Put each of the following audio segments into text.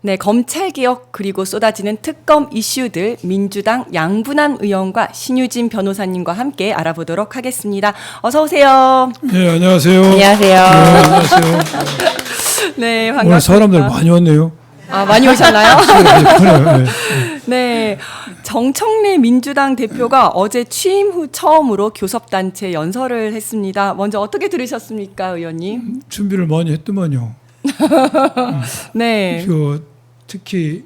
네, 검찰개혁 그리고 쏟아지는 특검 이슈들 민주당 양분한 의원과 신유진 변호사님과 함께 알아보도록 하겠습니다. 어서 오세요. 네, 안녕하세요. 안녕하세요. 네, 안녕하세요. 네, 반갑습니다. 오늘 사람들 많이 왔네요. 아, 많이 오셨나요? 네. 네, 정청래 민주당 대표가 어제 취임 후 처음으로 교섭단체 연설을 했습니다. 먼저 어떻게 들으셨습니까, 의원님? 준비를 많이 했더만요. 네. 특히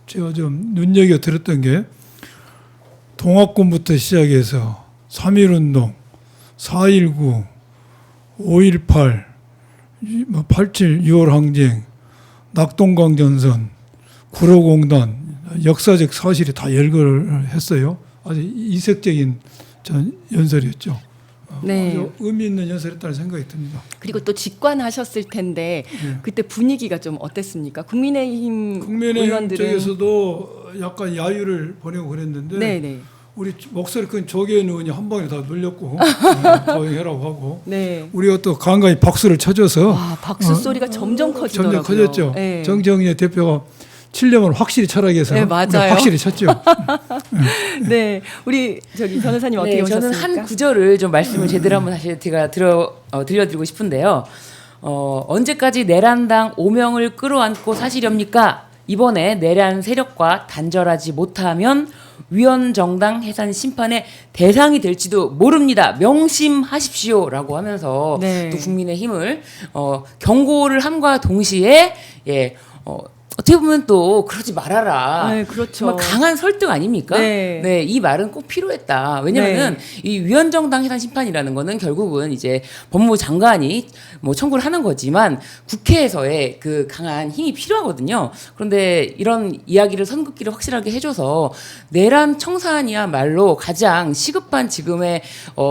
제가 좀 눈여겨 들었던 게 동학군부터 시작해서 3.1운동, 4.19, 5.18, 87, 6월 항쟁, 낙동강전선, 구로공단, 역사적 사실이 다 열거를 했어요. 아주 이색적인 연설이었죠. 네. 아주 의미 있는 연설이었다는 생각이 듭니다. 그리고 또 직관하셨을 텐데 그때 분위기가 좀 어땠습니까? 국민의힘 의원들은 쪽에서도 약간 야유를 보내고 그랬는데 네네. 우리 목소리 큰 조계현 의원이 한 방에 다 눌렸고 조용해라고 하고 네. 우리가 또 간간히 박수를 쳐줘서 와, 박수 소리가 점점 커지더라고요. 점점 커졌죠. 네. 정정희 대표가 치려면 확실히 철학에 해서 네, 맞아요. 확실히 쳤죠. 네, 우리 저기 변호사님 어떻게 네, 보셨습니까? 저는 한 구절을 좀 말씀을 제대로 한번 다시 제가 들려드리고 싶은데요. 언제까지 내란당 오명을 끌어안고 사시렵니까? 이번에 내란 세력과 단절하지 못하면 위헌정당 해산 심판의 대상이 될지도 모릅니다. 명심하십시오라고 하면서 네. 또 국민의힘을 경고를 함과 동시에 어떻게 보면 또 그러지 말아라. 네, 그렇죠. 정말 강한 설득 아닙니까? 네. 이 말은 꼭 필요했다. 왜냐면은 이 위헌정당 해산 심판이라는 거는 결국은 이제 법무부 장관이 뭐 청구를 하는 거지만 국회에서의 그 강한 힘이 필요하거든요. 그런데 이런 이야기를 선긋기를 확실하게 해줘서 내란 청산이야말로 가장 시급한 지금의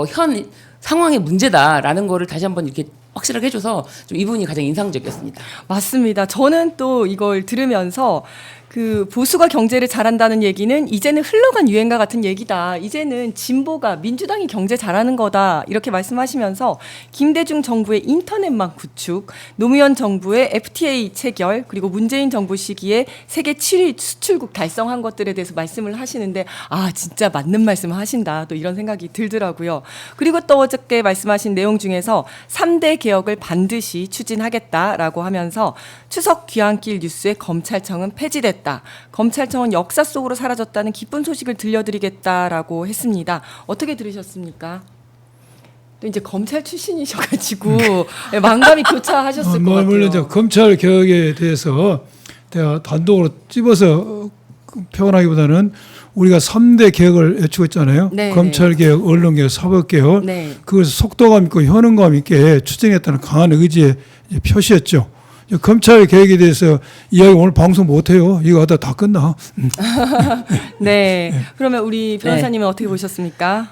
현 상황의 문제다라는 거를 다시 한번 이렇게 확실하게 해줘서 좀 이분이 가장 인상적이었습니다. 맞습니다. 저는 또 이걸 들으면서 그 보수가 경제를 잘한다는 얘기는 이제는 흘러간 유행과 같은 얘기다. 이제는 진보가 민주당이 경제 잘하는 거다. 이렇게 말씀하시면서 김대중 정부의 인터넷망 구축, 노무현 정부의 FTA 체결, 그리고 문재인 정부 시기에 세계 7위 수출국 달성한 것들에 대해서 말씀을 하시는데 아, 진짜 맞는 말씀을 하신다. 또 이런 생각이 들더라고요. 그리고 또 어저께 말씀하신 내용 중에서 3대 개혁을 반드시 추진하겠다라고 하면서 추석 귀환길 뉴스에 검찰청은 폐지됐다. 검찰청은 역사 속으로 사라졌다는 기쁜 소식을 들려드리겠다라고 했습니다. 어떻게 들으셨습니까? 또 이제 검찰 출신이셔가지고 만감이 교차하셨을 것 같아요. 물론 이제 검찰 개혁에 대해서 제가 단독으로 찝어서 표현하기보다는 우리가 3대 개혁을 외치고 있잖아요. 네, 검찰 개혁, 언론 개혁, 사법 개혁. 네. 그것을 속도감 있고 현응감 있게 추진했다는 강한 의지의 표시였죠. 검찰 개혁에 대해서 이야기 오늘 방송 못해요. 이거 하다 다 끝나. 네. 그러면 우리 변호사님은 어떻게 보셨습니까?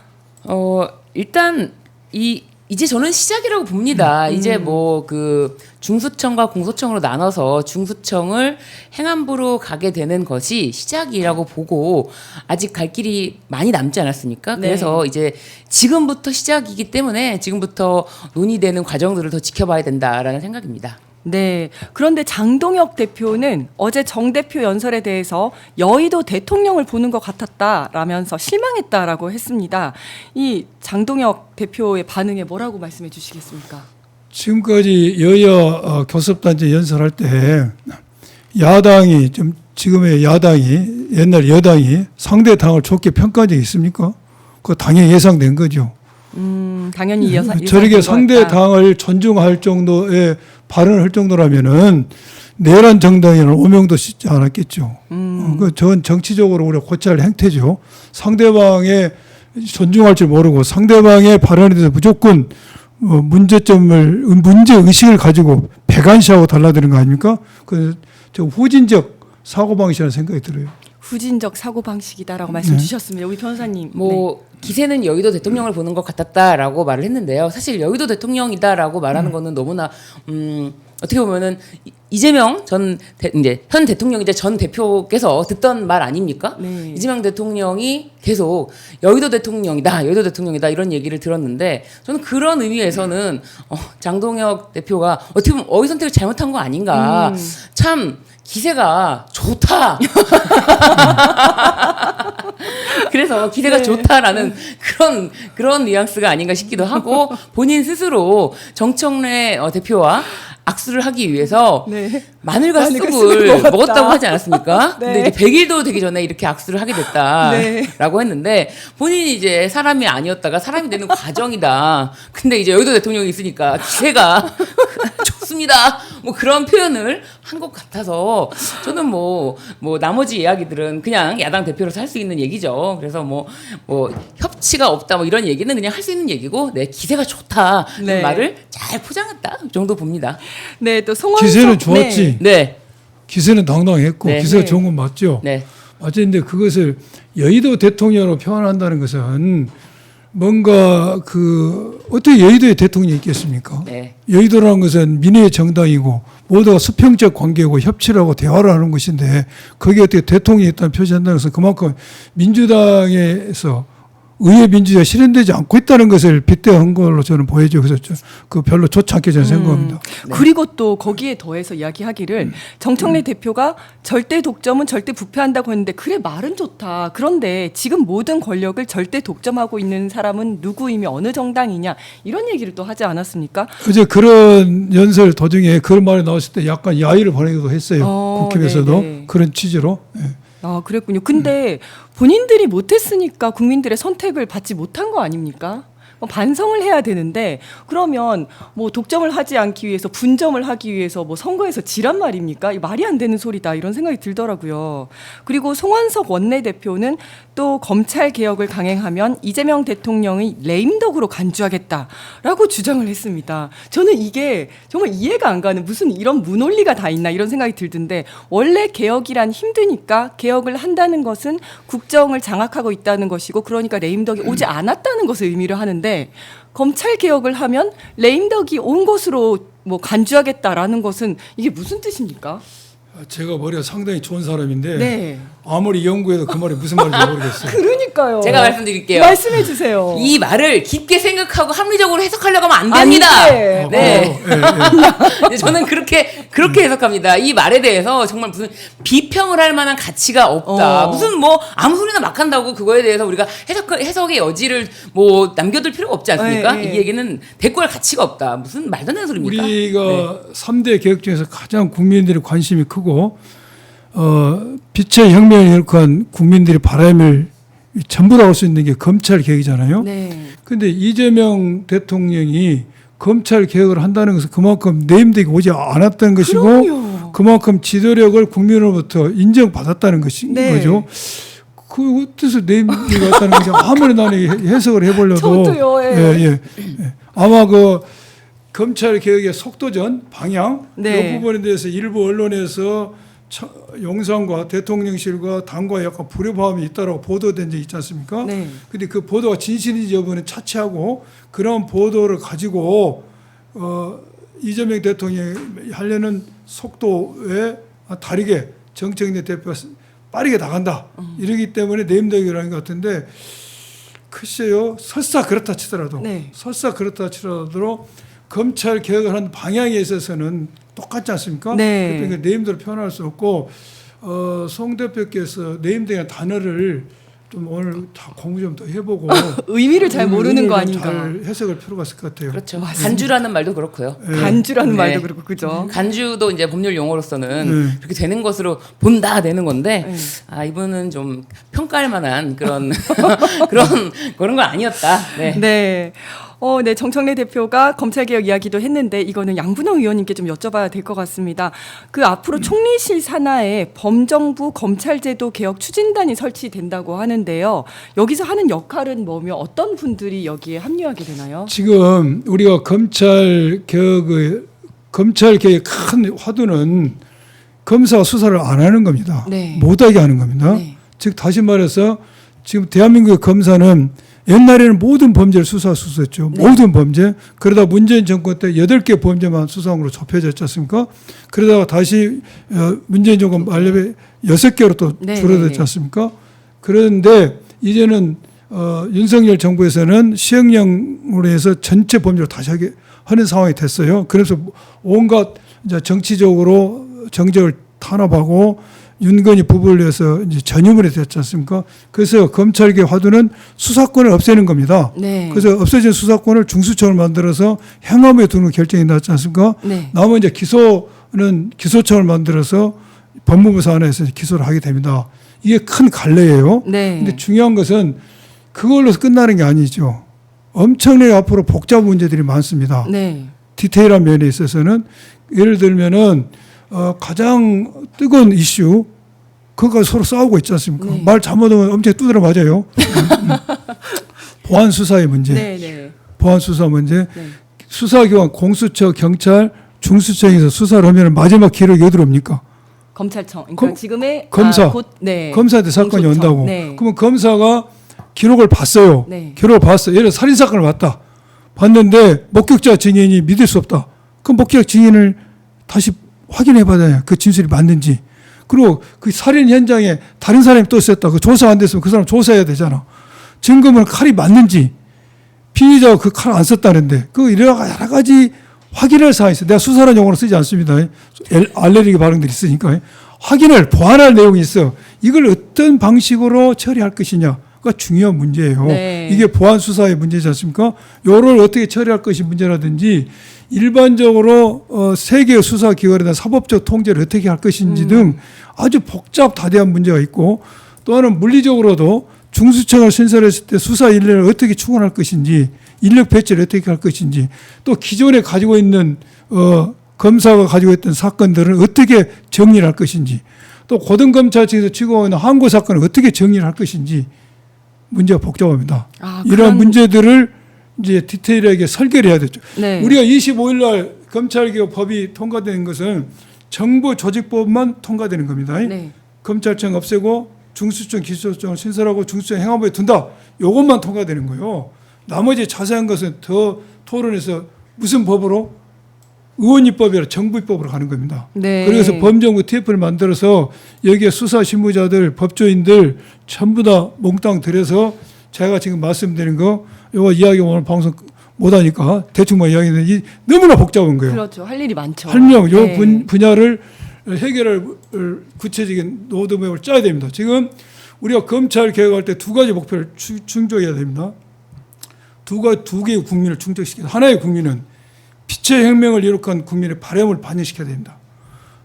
일단 이제 저는 시작이라고 봅니다. 이제 뭐 그 중수청과 공소청으로 나눠서 중수청을 행안부로 가게 되는 것이 시작이라고 보고 아직 갈 길이 많이 남지 않았습니까? 네. 그래서 이제 지금부터 시작이기 때문에 지금부터 논의되는 과정들을 더 지켜봐야 된다라는 생각입니다. 네. 그런데 장동혁 대표는 어제 정 대표 연설에 대해서 여의도 대통령을 보는 것 같았다라면서 실망했다라고 했습니다. 이 장동혁 대표의 반응에 뭐라고 말씀해 주시겠습니까? 지금까지 여야 교섭단체 연설할 때 야당이 지금의 야당이 옛날 여당이 상대 당을 좋게 평가한 적이 있습니까? 그거 당연히 예상된 거죠. 당연히 저렇게 상대 당을 존중할 정도의 발언을 할 정도라면은 내란 정당에는 오명도 씻지 않았겠죠. 그전 정치적으로 우리가 고쳐야 할 행태죠. 상대방의 존중할 줄 모르고 상대방의 발언에 대해서 무조건 문제 의식을 가지고 배관시하고 달라드는 거 아닙니까? 저 후진적 사고 방식이라는 생각이 들어요. 후진적 사고 방식이다라고 말씀 주셨습니다. 우리 변호사님. 기세는 여의도 대통령을 보는 것 같았다라고 말을 했는데요. 사실 여의도 대통령이다라고 말하는 거는 너무나 어떻게 보면은 이재명 이제 현 대통령이자 전 대표께서 듣던 말 아닙니까? 네. 이재명 대통령이 계속 여의도 대통령이다 이런 얘기를 들었는데 저는 그런 의미에서는 장동혁 대표가 어떻게 보면 어휘 선택을 잘못한 거 아닌가. 참 기세가 좋다. 그래서 기세가 네. 좋다라는 그런 뉘앙스가 아닌가 싶기도 하고 본인 스스로 정청래 대표와 악수를 하기 위해서 네. 마늘과 마늘과 쑥을 쑥을 먹었다고 하지 않았습니까? 네. 근데 이제 100일도 되기 전에 이렇게 악수를 하게 됐다라고 했는데 본인이 이제 사람이 아니었다가 사람이 되는 과정이다. 근데 이제 여의도 대통령이 있으니까 기세가 좋습니다. 뭐 그런 표현을 한 것 같아서 저는 뭐 나머지 이야기들은 그냥 야당 대표로서 할 수 있는 얘기죠. 그래서 뭐 협치가 없다 뭐 이런 얘기는 그냥 할 수 있는 얘기고 네 기세가 좋다 네. 말을 잘 포장했다 이 정도 봅니다. 네, 또 송원석 기세는 좋았지. 네, 기세는 당당했고 네. 기세가 네. 좋은 건 맞죠. 네, 맞는데 그것을 여의도 대통령으로 표현한다는 것은 뭔가 어떻게 여의도에 대통령이 있겠습니까? 네. 여의도라는 것은 민의의 정당이고 모두가 수평적 관계고 협치를 하고 대화를 하는 것인데 거기에 어떻게 대통령이 있다는 표시한다는 것은 그만큼 민주당에서 의회 민주주의가 실현되지 않고 있다는 것을 빗대한 걸로 저는 보여져요. 그래서 그 별로 좋지 않게 저는 생각합니다. 그리고 또 거기에 더해서 이야기하기를 정청래 대표가 절대 독점은 절대 부패한다고 했는데 그래 말은 좋다. 그런데 지금 모든 권력을 절대 독점하고 있는 사람은 누구이며 어느 정당이냐 이런 얘기를 또 하지 않았습니까? 어제 그런 연설 도중에 그런 말이 나왔을 때 약간 야유를 벌이기도 했어요. 국힘에서도 네네. 그런 취지로. 예. 아, 그랬군요. 근데 본인들이 못했으니까 국민들의 선택을 받지 못한 거 아닙니까? 반성을 해야 되는데 그러면 뭐 독점을 하지 않기 위해서 분점을 하기 위해서 뭐 선거에서 지란 말입니까? 이 말이 안 되는 소리다 이런 생각이 들더라고요. 그리고 송원석 원내대표는 또 검찰 개혁을 강행하면 이재명 대통령의 레임덕으로 간주하겠다라고 주장을 했습니다. 저는 이게 정말 이해가 안 가는 무슨 이런 무논리가 다 있나 이런 생각이 들던데 원래 개혁이란 힘드니까 개혁을 한다는 것은 국정을 장악하고 있다는 것이고 그러니까 레임덕이 오지 않았다는 것을 의미를 하는데 검찰 개혁을 하면 레임덕이 온 것으로 뭐 간주하겠다라는 것은 이게 무슨 뜻입니까? 제가 머리가 상당히 좋은 사람인데 네. 아무리 연구해도 그 말이 무슨 말인지 모르겠어요. 그러니까요. 제가 말씀드릴게요. 말씀해 주세요. 이 말을 깊게 생각하고 합리적으로 해석하려고 하면 안 됩니다. 안 돼. 네. 예, 네, 저는 그렇게 해석합니다. 이 말에 대해서 정말 무슨 비평을 할 만한 가치가 없다. 무슨 뭐 아무 소리나 막 한다고 그거에 대해서 우리가 해석의 여지를 뭐 남겨둘 필요가 없지 않습니까? 네, 네. 이 얘기는 대꾸할 가치가 없다. 무슨 말도 안 되는 소리입니까? 우리가 3대 개혁 중에서 가장 국민들의 관심이 크고 빛의 혁명을 일으킨 국민들의 바람을 전부 다 올 수 있는 게 검찰 개혁이잖아요. 네. 그런데 이재명 대통령이 검찰 개혁을 한다는 것은 그만큼 내임덕이 오지 않았다는 것이고 그럼요. 그만큼 지도력을 국민으로부터 인정받았다는 것인 네. 거죠. 그 뜻을 내임덕이 왔다는 것이 아무리 나는 해석을 해보려도 저도요. 예. 아마 그 검찰 개혁의 속도전 방향 네. 이 부분에 대해서 일부 언론에서 용산과 대통령실과 당과 약간 불협화음이 있다라고 보도된 적이 있지 않습니까? 네. 근데 그 보도가 진실인지 여부는 차치하고 그런 보도를 가지고 이재명 대통령이 하려는 속도에 다르게 정청래 대표가 빠르게 나간다. 이러기 때문에 내임덕이라는 것 같은데 글쎄요. 설사 그렇다 치더라도 네. 검찰 개혁을 하는 방향에 있어서는 똑같지 않습니까? 네. 그러니까 네임대로 표현할 수 없고 송 대표께서 네임대의 단어를 좀 오늘 다 공부 좀 더 해보고 의미를 잘 모르는 거 의미를 아닌가. 잘 해석할 필요가 있을 것 같아요. 그렇죠. 간주라는 말도 그렇고요. 간주라는 네. 말도 그렇고 그죠. 간주도 이제 법률 용어로서는 그렇게 되는 것으로 본다 되는 건데 이분은 좀 평가할 만한 그런 그런 건 아니었다. 네. 네. 네, 정청래 대표가 검찰개혁 이야기도 했는데 이거는 양분홍 의원님께 좀 여쭤봐야 될 것 같습니다. 그 앞으로 총리실 산하에 범정부 검찰제도 개혁 추진단이 설치된다고 하는데요. 여기서 하는 역할은 뭐며 어떤 분들이 여기에 합류하게 되나요? 지금 우리가 검찰 개혁의 큰 화두는 검사가 수사를 안 하는 겁니다. 네. 못하게 하는 겁니다. 네. 즉 다시 말해서 지금 대한민국의 검사는 옛날에는 모든 범죄를 수사했죠. 네. 모든 범죄. 그러다 문재인 정권 때 8개 범죄만 수사함으로 좁혀졌지 않습니까? 그러다가 다시 문재인 정권 만렙에 6개로 또 네, 줄어들지 네. 않습니까? 그런데 이제는 윤석열 정부에서는 시행령으로 해서 전체 범죄를 다시 하는 상황이 됐어요. 그래서 온갖 이제 정치적으로 정적을 탄압하고 윤건희 부부를 위해서 이제 전유물이 됐지 않습니까? 그래서 검찰개혁 화두는 수사권을 없애는 겁니다. 네. 그래서 없어진 수사권을 중수청을 만들어서 행안부에 두는 결정이 났지 않습니까? 네. 남은 이제 기소는 기소청을 만들어서 법무부 산하에서 기소를 하게 됩니다. 이게 큰 갈래예요. 네. 근데 중요한 것은 그걸로 끝나는 게 아니죠. 엄청나게 앞으로 복잡한 문제들이 많습니다. 네. 디테일한 면에 있어서는 예를 들면은 가장 뜨거운 이슈 그거 서로 싸우고 있지 않습니까? 네. 말 잘못하면 엄청 두드려 맞아요. 보안 수사의 문제, 네. 네. 보안 수사 문제, 네. 수사기관 공수처, 경찰, 중수청에서 수사를 하면 마지막 기록이 어디로 옵니까? 검찰청. 그러니까 지금의 검사. 네. 검사한테 사건이 공소청. 온다고. 네. 그러면 검사가 기록을 봤어요. 네. 기록을 봤어. 예를 들어 살인 사건을 봤다. 봤는데 목격자 증인이 믿을 수 없다. 그럼 목격자 증인을 다시 확인해 봐야 그 진술이 맞는지. 그리고 그 살인 현장에 다른 사람이 또 있었다. 그 조사 안 됐으면 그 사람 조사해야 되잖아. 증거물 칼이 맞는지. 피의자가 그 칼 안 썼다는데 그 여러 가지 확인할 사항이 있어요. 내가 수사란 용어로 쓰지 않습니다. 알레르기 반응들이 있으니까. 확인을 보완할 내용이 있어. 이걸 어떤 방식으로 처리할 것이냐가 중요한 문제예요. 네. 이게 보안 수사의 문제지 않습니까? 요를 어떻게 처리할 것이 문제라든지 일반적으로 세계 수사 기관에 대한 사법적 통제를 어떻게 할 것인지 등 아주 복잡다대한 문제가 있고 또 하나는 물리적으로도 중수청을 신설했을 때 수사 인력을 어떻게 충원할 것인지 인력 배치를 어떻게 할 것인지 또 기존에 가지고 있는 검사가 가지고 있던 사건들을 어떻게 정리를 할 것인지 또 고등검찰청에서 취급하고 있는 항고 사건을 어떻게 정리를 할 것인지 문제가 복잡합니다. 이러한 문제들을 이제 디테일하게 설계를 해야 되죠. 네. 우리가 25일 날 검찰개혁 법이 통과된 것은 정보조직법만 통과되는 겁니다. 네. 검찰청 없애고 중수청, 기소청을 신설하고 중수청 행안부에 둔다. 이것만 통과되는 거예요. 나머지 자세한 것은 더 토론해서 무슨 법으로 의원입법이라 정부입법으로 가는 겁니다. 네. 그래서 범정부 TF를 만들어서 여기에 수사신무자들, 법조인들 전부 다 몽땅 들여서 제가 지금 말씀드린 거 이거 이야기 오늘 방송 못하니까 대충만 이야기했는데 너무나 복잡한 거예요. 그렇죠. 할 일이 많죠. 설명, 요 네. 분야를 해결할 구체적인 로드맵을 짜야 됩니다. 지금 우리가 검찰 개혁할 때 두 가지 목표를 충족해야 됩니다. 두 개의 국민을 충족시켜야 하나의 국민은 빛의 혁명을 이룩한 국민의 바람을 반영시켜야 됩니다.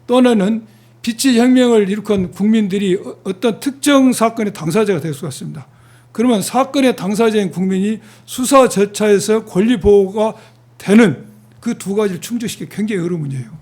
또 하나는 빛의 혁명을 이룩한 국민들이 어떤 특정 사건의 당사자가 될 수가 있습니다. 그러면 사건의 당사자인 국민이 수사 절차에서 권리 보호가 되는 그 두 가지를 충족시키기 굉장히 어려운 문제예요.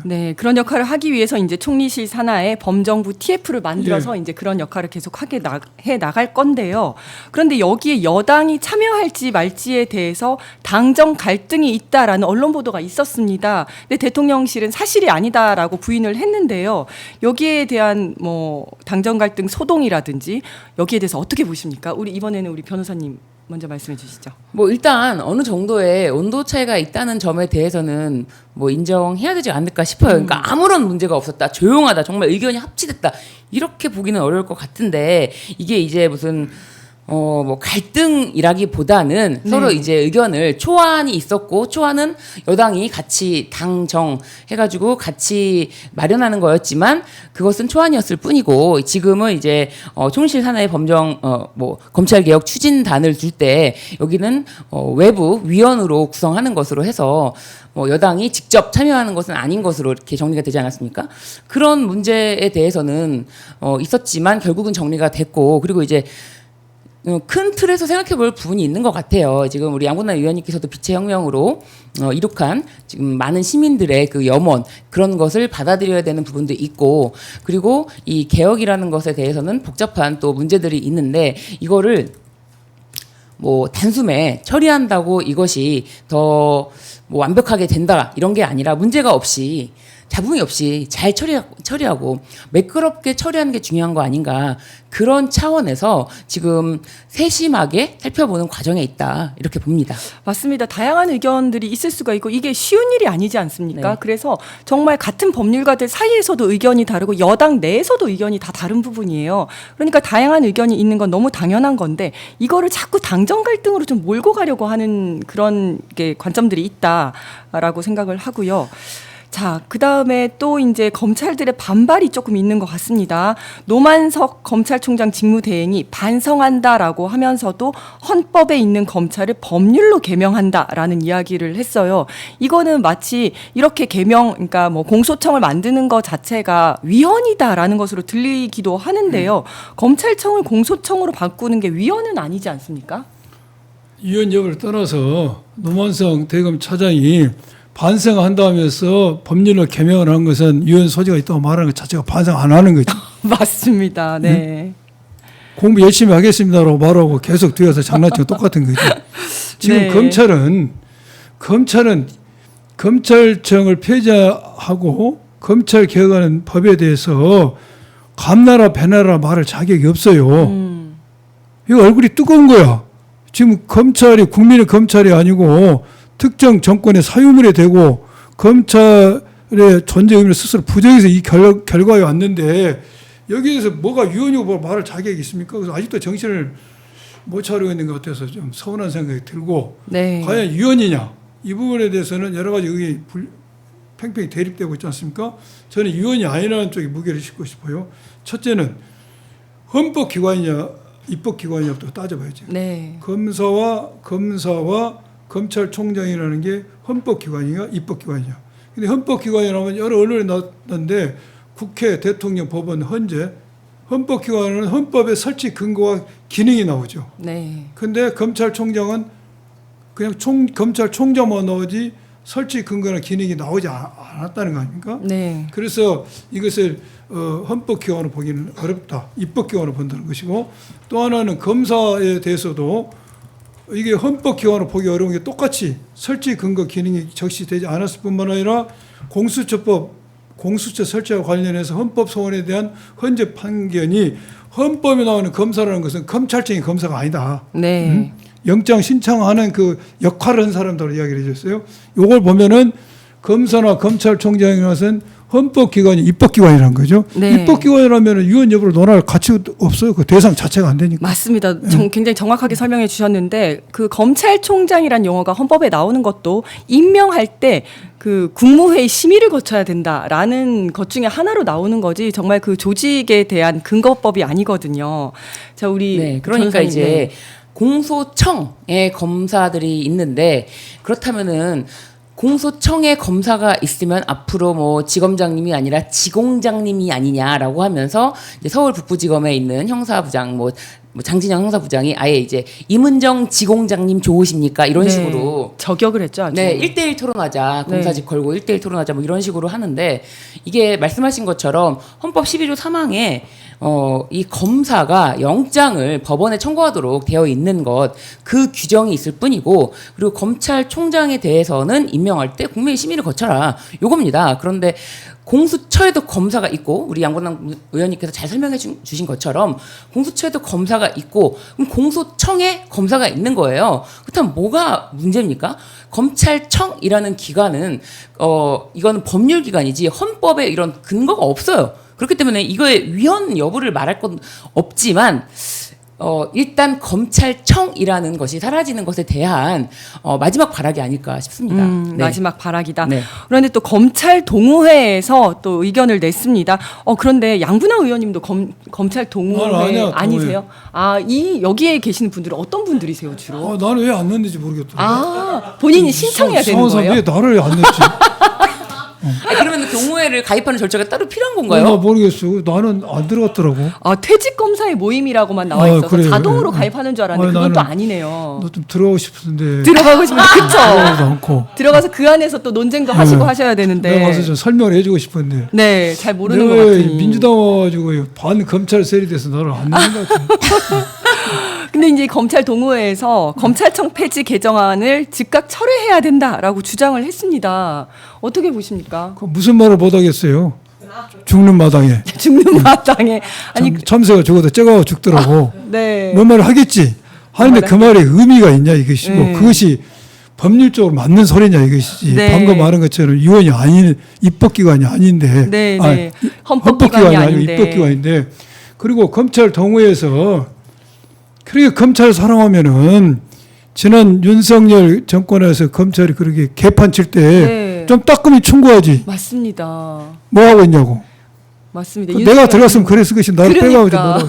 네, 그런 역할을 하기 위해서 이제 총리실 산하에 범정부 TF를 만들어서 이제 그런 역할을 계속 해 나갈 건데요. 그런데 여기에 여당이 참여할지 말지에 대해서 당정 갈등이 있다라는 언론 보도가 있었습니다. 근데 대통령실은 사실이 아니다라고 부인을 했는데요. 여기에 대한 뭐 당정 갈등 소동이라든지 여기에 대해서 어떻게 보십니까? 이번에는 우리 변호사님 먼저 말씀해 주시죠. 뭐 일단 어느 정도의 온도 차이가 있다는 점에 대해서는 뭐 인정해야 되지 않을까 싶어요. 그러니까 아무런 문제가 없었다, 조용하다, 정말 의견이 합치됐다 이렇게 보기는 어려울 것 같은데 이게 이제 무슨 뭐 갈등이라기보다는 서로 이제 의견을 초안이 있었고 초안은 여당이 같이 당정 해가지고 같이 마련하는 거였지만 그것은 초안이었을 뿐이고 지금은 이제 총실 산하의 뭐 검찰개혁 추진단을 둘 때 여기는 외부 위원으로 구성하는 것으로 해서 여당이 직접 참여하는 것은 아닌 것으로 이렇게 정리가 되지 않았습니까? 그런 문제에 대해서는 있었지만 결국은 정리가 됐고 그리고 이제 큰 틀에서 생각해 볼 부분이 있는 것 같아요. 지금 우리 양분남 위원님께서도 빛의 혁명으로 이룩한 지금 많은 시민들의 그 염원 그런 것을 받아들여야 되는 부분도 있고 그리고 이 개혁이라는 것에 대해서는 복잡한 또 문제들이 있는데 이거를 뭐 단숨에 처리한다고 이것이 더 뭐 완벽하게 된다 이런 게 아니라 문제가 없이 잡음이 없이 잘 처리하고 매끄럽게 처리하는 게 중요한 거 아닌가 그런 차원에서 지금 세심하게 살펴보는 과정에 있다 이렇게 봅니다. 맞습니다. 다양한 의견들이 있을 수가 있고 이게 쉬운 일이 아니지 않습니까? 네. 그래서 정말 같은 법률가들 사이에서도 의견이 다르고 여당 내에서도 의견이 다 다른 부분이에요. 그러니까 다양한 의견이 있는 건 너무 당연한 건데 이거를 자꾸 당정 갈등으로 좀 몰고 가려고 하는 그런 게 관점들이 있다라고 생각을 하고요. 자, 그 다음에 또 이제 검찰들의 반발이 조금 있는 것 같습니다. 노만석 검찰총장 직무대행이 반성한다라고 하면서도 헌법에 있는 검찰을 법률로 개명한다라는 이야기를 했어요. 이거는 마치 이렇게 그러니까 뭐 공소청을 만드는 것 자체가 위헌이다라는 것으로 들리기도 하는데요. 검찰청을 공소청으로 바꾸는 게 위헌은 아니지 않습니까? 위헌 여부를 떠나서 노만성 대검 차장이 반성한다면서 법률로 개명을 한 것은 위헌 소지가 있다고 말하는 것 자체가 반성 안 하는 거죠. 맞습니다. 네. 공부 열심히 하겠습니다라고 말하고 계속 뒤에서 장난치고 똑같은 거죠. 지금 네. 검찰은 검찰청을 폐지하고 검찰 개혁하는 법에 대해서 감나라 배나라 말할 자격이 없어요. 이거 얼굴이 뜨거운 거야. 지금 검찰이 국민의 검찰이 아니고 특정 정권의 사유물이 되고 검찰의 존재 의미를 스스로 부정해서 이 결과에 왔는데 여기에서 뭐가 위헌이고 말할 자격이 있습니까? 그래서 아직도 정신을 못 차리고 있는 것 같아서 좀 서운한 생각이 들고 네. 과연 위헌이냐 이 부분에 대해서는 여러 가지 의견이 팽팽히 대립되고 있지 않습니까? 저는 위헌이 아니라는 쪽에 무게를 싣고 싶어요. 첫째는 헌법기관이냐 입법기관이냐부터 따져봐야죠. 네. 검사와 검찰총장이라는 게 헌법기관이냐 입법기관이냐. 근데 헌법기관이라면 여러 언론에 나왔는데 국회, 대통령, 법원, 헌재 헌법기관은 헌법의 설치 근거와 기능이 나오죠. 네. 근데 검찰총장은 그냥 검찰총장만 나오지 설치 근거나 기능이 나오지 않았다는 거 아닙니까? 네. 그래서 이것을 헌법기관으로 보기는 어렵다. 입법기관으로 본다는 것이고 또 하나는 검사에 대해서도 이게 헌법기관으로 보기 어려운 게 똑같이 설치 근거 기능이 적시되지 않았을 뿐만 아니라 공수처법 공수처 설치와 관련해서 헌법 소원에 대한 헌재 판결이 헌법에 나오는 검사라는 것은 검찰청의 검사가 아니다. 네. 영장 신청하는 그 역할을 한 사람들로 이야기를 해줬어요. 요걸 보면은 검사나 검찰총장이 것은 헌법기관이 입법기관이라는 거죠. 네. 입법기관이라면 위헌 여부를 논할 가치가 없어요. 그 대상 자체가 안 되니까. 맞습니다. 굉장히 정확하게 설명해 주셨는데 그 검찰총장이란 용어가 헌법에 나오는 것도 임명할 때 그 국무회의 심의를 거쳐야 된다라는 것 중에 하나로 나오는 거지 정말 그 조직에 대한 근거법이 아니거든요. 자, 우리 네, 그러니까 변호사님, 이제 네. 공소청에 검사들이 있는데 그렇다면은 공소청에 검사가 있으면 앞으로 뭐 지검장님이 아니라 지공장님이 아니냐라고 하면서 이제 서울 북부지검에 있는 형사부장 뭐 장진영 형사부장이 아예 이제 임은정 지공장님 좋으십니까 이런 네. 식으로 저격을 했죠. 아주. 네, 1대1 토론하자. 검사직 걸고 1대1 토론하자. 뭐 이런 식으로 하는데 이게 말씀하신 것처럼 헌법 12조 3항에 이 검사가 영장을 법원에 청구하도록 되어 있는 것 그 규정이 있을 뿐이고 그리고 검찰총장에 대해서는 임명할 때 국민의 심의를 거쳐라. 요겁니다. 그런데 공수처에도 검사가 있고 우리 양권당 의원님께서 잘 설명해 주신 것처럼 공수처에도 검사가 있고 그럼 공소청에 검사가 있는 거예요. 그렇다면 뭐가 문제입니까? 검찰청이라는 기관은 이거는 법률기관이지 헌법에 이런 근거가 없어요. 그렇기 때문에 이거의 위헌 여부를 말할 건 없지만 일단 검찰청이라는 것이 사라지는 것에 대한 마지막 발악이 아닐까 싶습니다. 네. 마지막 발악이다. 네. 그런데 또 검찰 동호회에서 또 의견을 냈습니다. 그런데 양분화 의원님도 검찰 동호회 아니야, 아니세요? 여기에 계시는 분들은 어떤 분들이세요, 주로? 나는 왜 안 넣는지 모르겠더라고요. 본인이 신청해야 되는 거예요? 왜 나를 안 넣지? 그러면 동호회를 가입하는 절차가 따로 필요한 나 건가요? 모르겠어. 나는 안 들어갔더라고. 퇴직 검사의 모임이라고만 나와 있어서 그래요, 자동으로 그래요. 가입하는 줄 알았는데 그건 나는 또 아니네요. 너 좀 들어가고 싶은데 들어가고 싶은데 그쵸? 들어가지도 않고. 들어가서 그 안에서 또 논쟁도 하시고 하셔야 되는데. 내가 가서 좀 설명을 해주고 싶은데. 네, 잘 모르는 것 내가 왜 같으니. 민주당 와가지고 반 검찰 세리 돼서 나를 안 넣는 것 같아. 근데 이제 검찰 동호회에서 검찰청 폐지 개정안을 즉각 철회해야 된다라고 주장을 했습니다. 어떻게 보십니까? 그 무슨 말을 못 하겠어요. 죽는 마당에. 죽는 마당에 참새가 죽어도 째가 죽더라고. 네. 뭔 말을 하겠지. 하는데 그 말에 의미가 있냐 이것이고 네. 그것이 법률적으로 맞는 소리냐 이것이지. 네. 방금 말한 것처럼 위원이 아닌 입법기관이 아닌데. 네, 아니, 네. 헌법기관이 헌법기관이 아니고 아닌데. 입법기관인데. 그리고 검찰 동호회에서 그렇게 검찰 사랑하면은 지난 윤석열 정권에서 검찰이 그렇게 개판 칠 때 네. 좀 따끔히 충고하지. 맞습니다. 뭐 하고 있냐고. 맞습니다. 내가 들어갔으면 그랬을 것이 나를 빼가지고 뭐라고.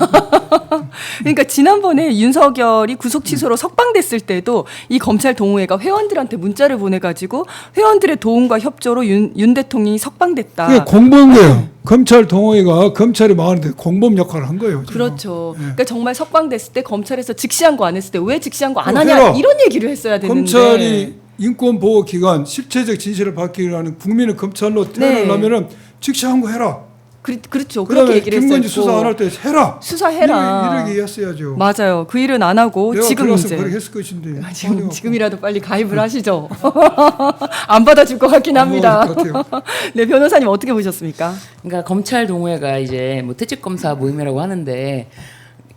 그러니까 지난번에 윤석열이 구속 취소로 석방됐을 때도 이 검찰 동호회가 회원들한테 문자를 보내가지고 회원들의 도움과 협조로 윤 대통령이 석방됐다. 그게 공범 거예요. 검찰 동호회가 검찰이 망하는데 공범 역할을 한 거예요. 지금. 그렇죠. 예. 그러니까 정말 석방됐을 때 검찰에서 즉시한거 안 했을 때 왜 즉시한거 안 해라. 하냐 이런 얘기를 했어야 되는데. 검찰이 인권보호기관 실체적 진실을 받기 위한 국민의 검찰로 태어나려면은 즉시한거 해라. 그렇죠. 그렇게 그다음에 얘기를 김건희 했었고. 수사 안 할 때 해라. 수사해라. 이렇게 했어야죠. 맞아요. 그 일은 안 하고 내가 지금 들어갔으면 이제 그렇게 했을 것인데. 지금이라도 빨리 가입을 하시죠. 안 받아줄 것 같긴 합니다. 안 받을 것 같아요. 네, 변호사님 어떻게 보셨습니까? 그러니까 검찰 동호회가 이제 뭐 퇴직검사 모임이라고 하는데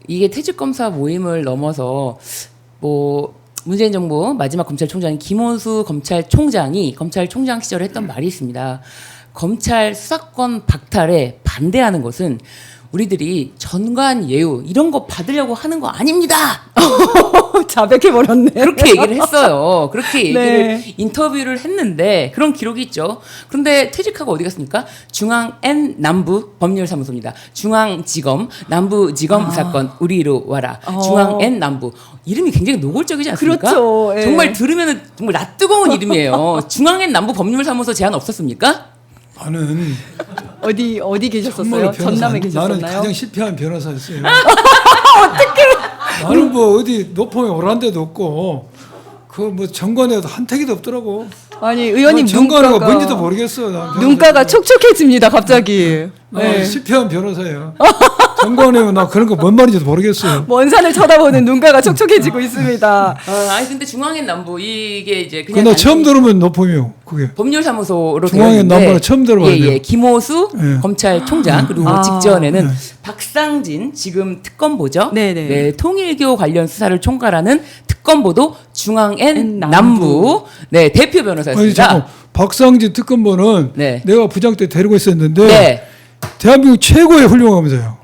이게 퇴직검사 모임을 넘어서 뭐 문재인 정부 마지막 검찰총장인 김원수 검찰총장이 검찰총장 시절에 했던 말이 있습니다. 검찰 수사권 박탈에 반대하는 것은 우리들이 전관 예우 이런 거 받으려고 하는 거 아닙니다. 자백해버렸네. 그렇게 얘기를 했어요. 그렇게 얘기를 네. 인터뷰를 했는데 그런 기록이 있죠. 그런데 퇴직하고 어디 갔습니까? 중앙 N 남부 법률사무소입니다. 중앙지검 남부지검 사건 우리로 와라. 중앙 N 남부 이름이 굉장히 노골적이지 않습니까? 그렇죠. 예. 정말 들으면 정말 낯뜨거운 이름이에요. 중앙 N 남부 법률사무소 제안 없었습니까? 나는 어디 계셨었어요? 정말로 변호사, 전남에 계셨었나요? 나는 가장 실패한 변호사였어요. 나는 뭐 어디 노폼에 오란 데도 없고 그 뭐 정관에도 한 택이도 없더라고. 아니 의원님 정관이가 눈가가 뭔지도 모르겠어. 난 눈가가 촉촉해집니다 갑자기. 네. 실패한 변호사예요. 정관이면 나 그런 거 뭔 말인지도 모르겠어요. 먼 산을 쳐다보는 눈가가 촉촉해지고 있습니다. 아니 근데 중앙 N 남부 이게 이제 그냥 그나 처음 들으면 노폼이요. 그게. 법률사무소로 중앙 N 되어 있는데 남부는 처음 들어봐요. 예, 김호수 예. 검찰총장 그리고 아. 직전에는 네. 박상진 지금 특검보죠. 네네. 네, 통일교 관련 수사를 총괄하는 특검보도 중앙 N N 남부 남부. 네 대표 아니 변호사였습니다. 잠깐 박상진 특검보는 네. 내가 부장 때 데리고 있었는데 네. 대한민국 최고의 훌륭함이세요.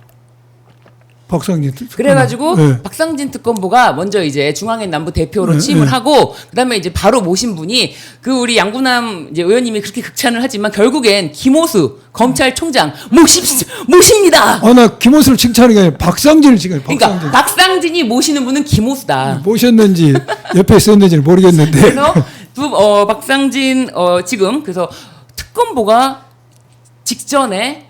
박상진 특검. 그래가지고 네. 박상진 특검보가 먼저 이제 중앙엔 남부 대표로 네, 취임을 네. 하고 그다음에 이제 바로 모신 분이 그 우리 양구남 이제 의원님이 그렇게 극찬을 하지만 결국엔 김호수 검찰총장 모십니다. 나 김호수를 칭찬하는 게 아니라 박상진을 칭찬해요. 박상진. 그러니까 박상진이 모시는 분은 김호수다. 모셨는지 옆에 있었는지는 모르겠는데 그래서 박상진 지금 그래서 특검보가 직전에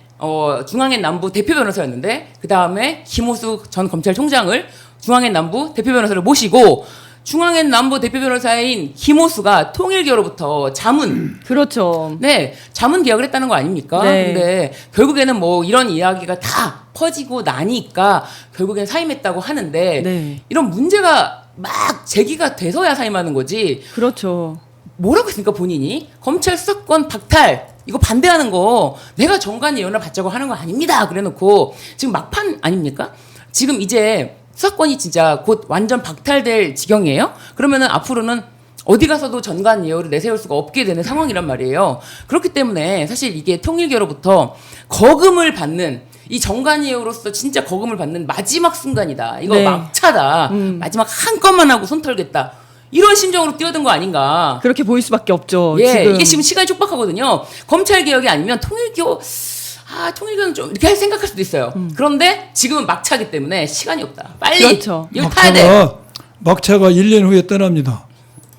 중앙엔 남부 대표 변호사였는데 그 다음에 김호수 전 검찰총장을 중앙엔 남부 대표 변호사를 모시고 중앙엔 남부 대표 변호사인 김호수가 통일교로부터 자문 그렇죠. 자문 계약을 했다는 거 아닙니까? 네. 근데 결국에는 뭐 이런 이야기가 다 퍼지고 나니까 결국엔 사임했다고 하는데 네. 이런 문제가 막 제기가 돼서야 사임하는 거지. 그렇죠. 뭐라고 했습니까 본인이? 검찰 수사권 박탈 이거 반대하는 거 내가 정관 예언을 받자고 하는 거 아닙니다. 그래놓고 지금 막판 아닙니까? 지금 이제 수사권이 진짜 곧 완전 박탈될 지경이에요. 그러면은 앞으로는 어디 가서도 전관 예우를 내세울 수가 없게 되는 상황이란 말이에요. 그렇기 때문에 사실 이게 통일교로부터 거금을 받는 이 정관 예우로서 진짜 거금을 받는 마지막 순간이다. 이거 네. 막차다. 마지막 한 건만 하고 손 털겠다. 이런 심정으로 뛰어든 거 아닌가. 그렇게 보일 수밖에 없죠. 예, 지금. 이게 지금 시간이 촉박하거든요. 검찰 개혁이 아니면 통일교는 좀 이렇게 생각할 수도 있어요. 그런데 지금은 막차기 때문에 시간이 없다. 빨리 그렇죠. 이거 타야 돼. 막차가 1년 후에 떠납니다.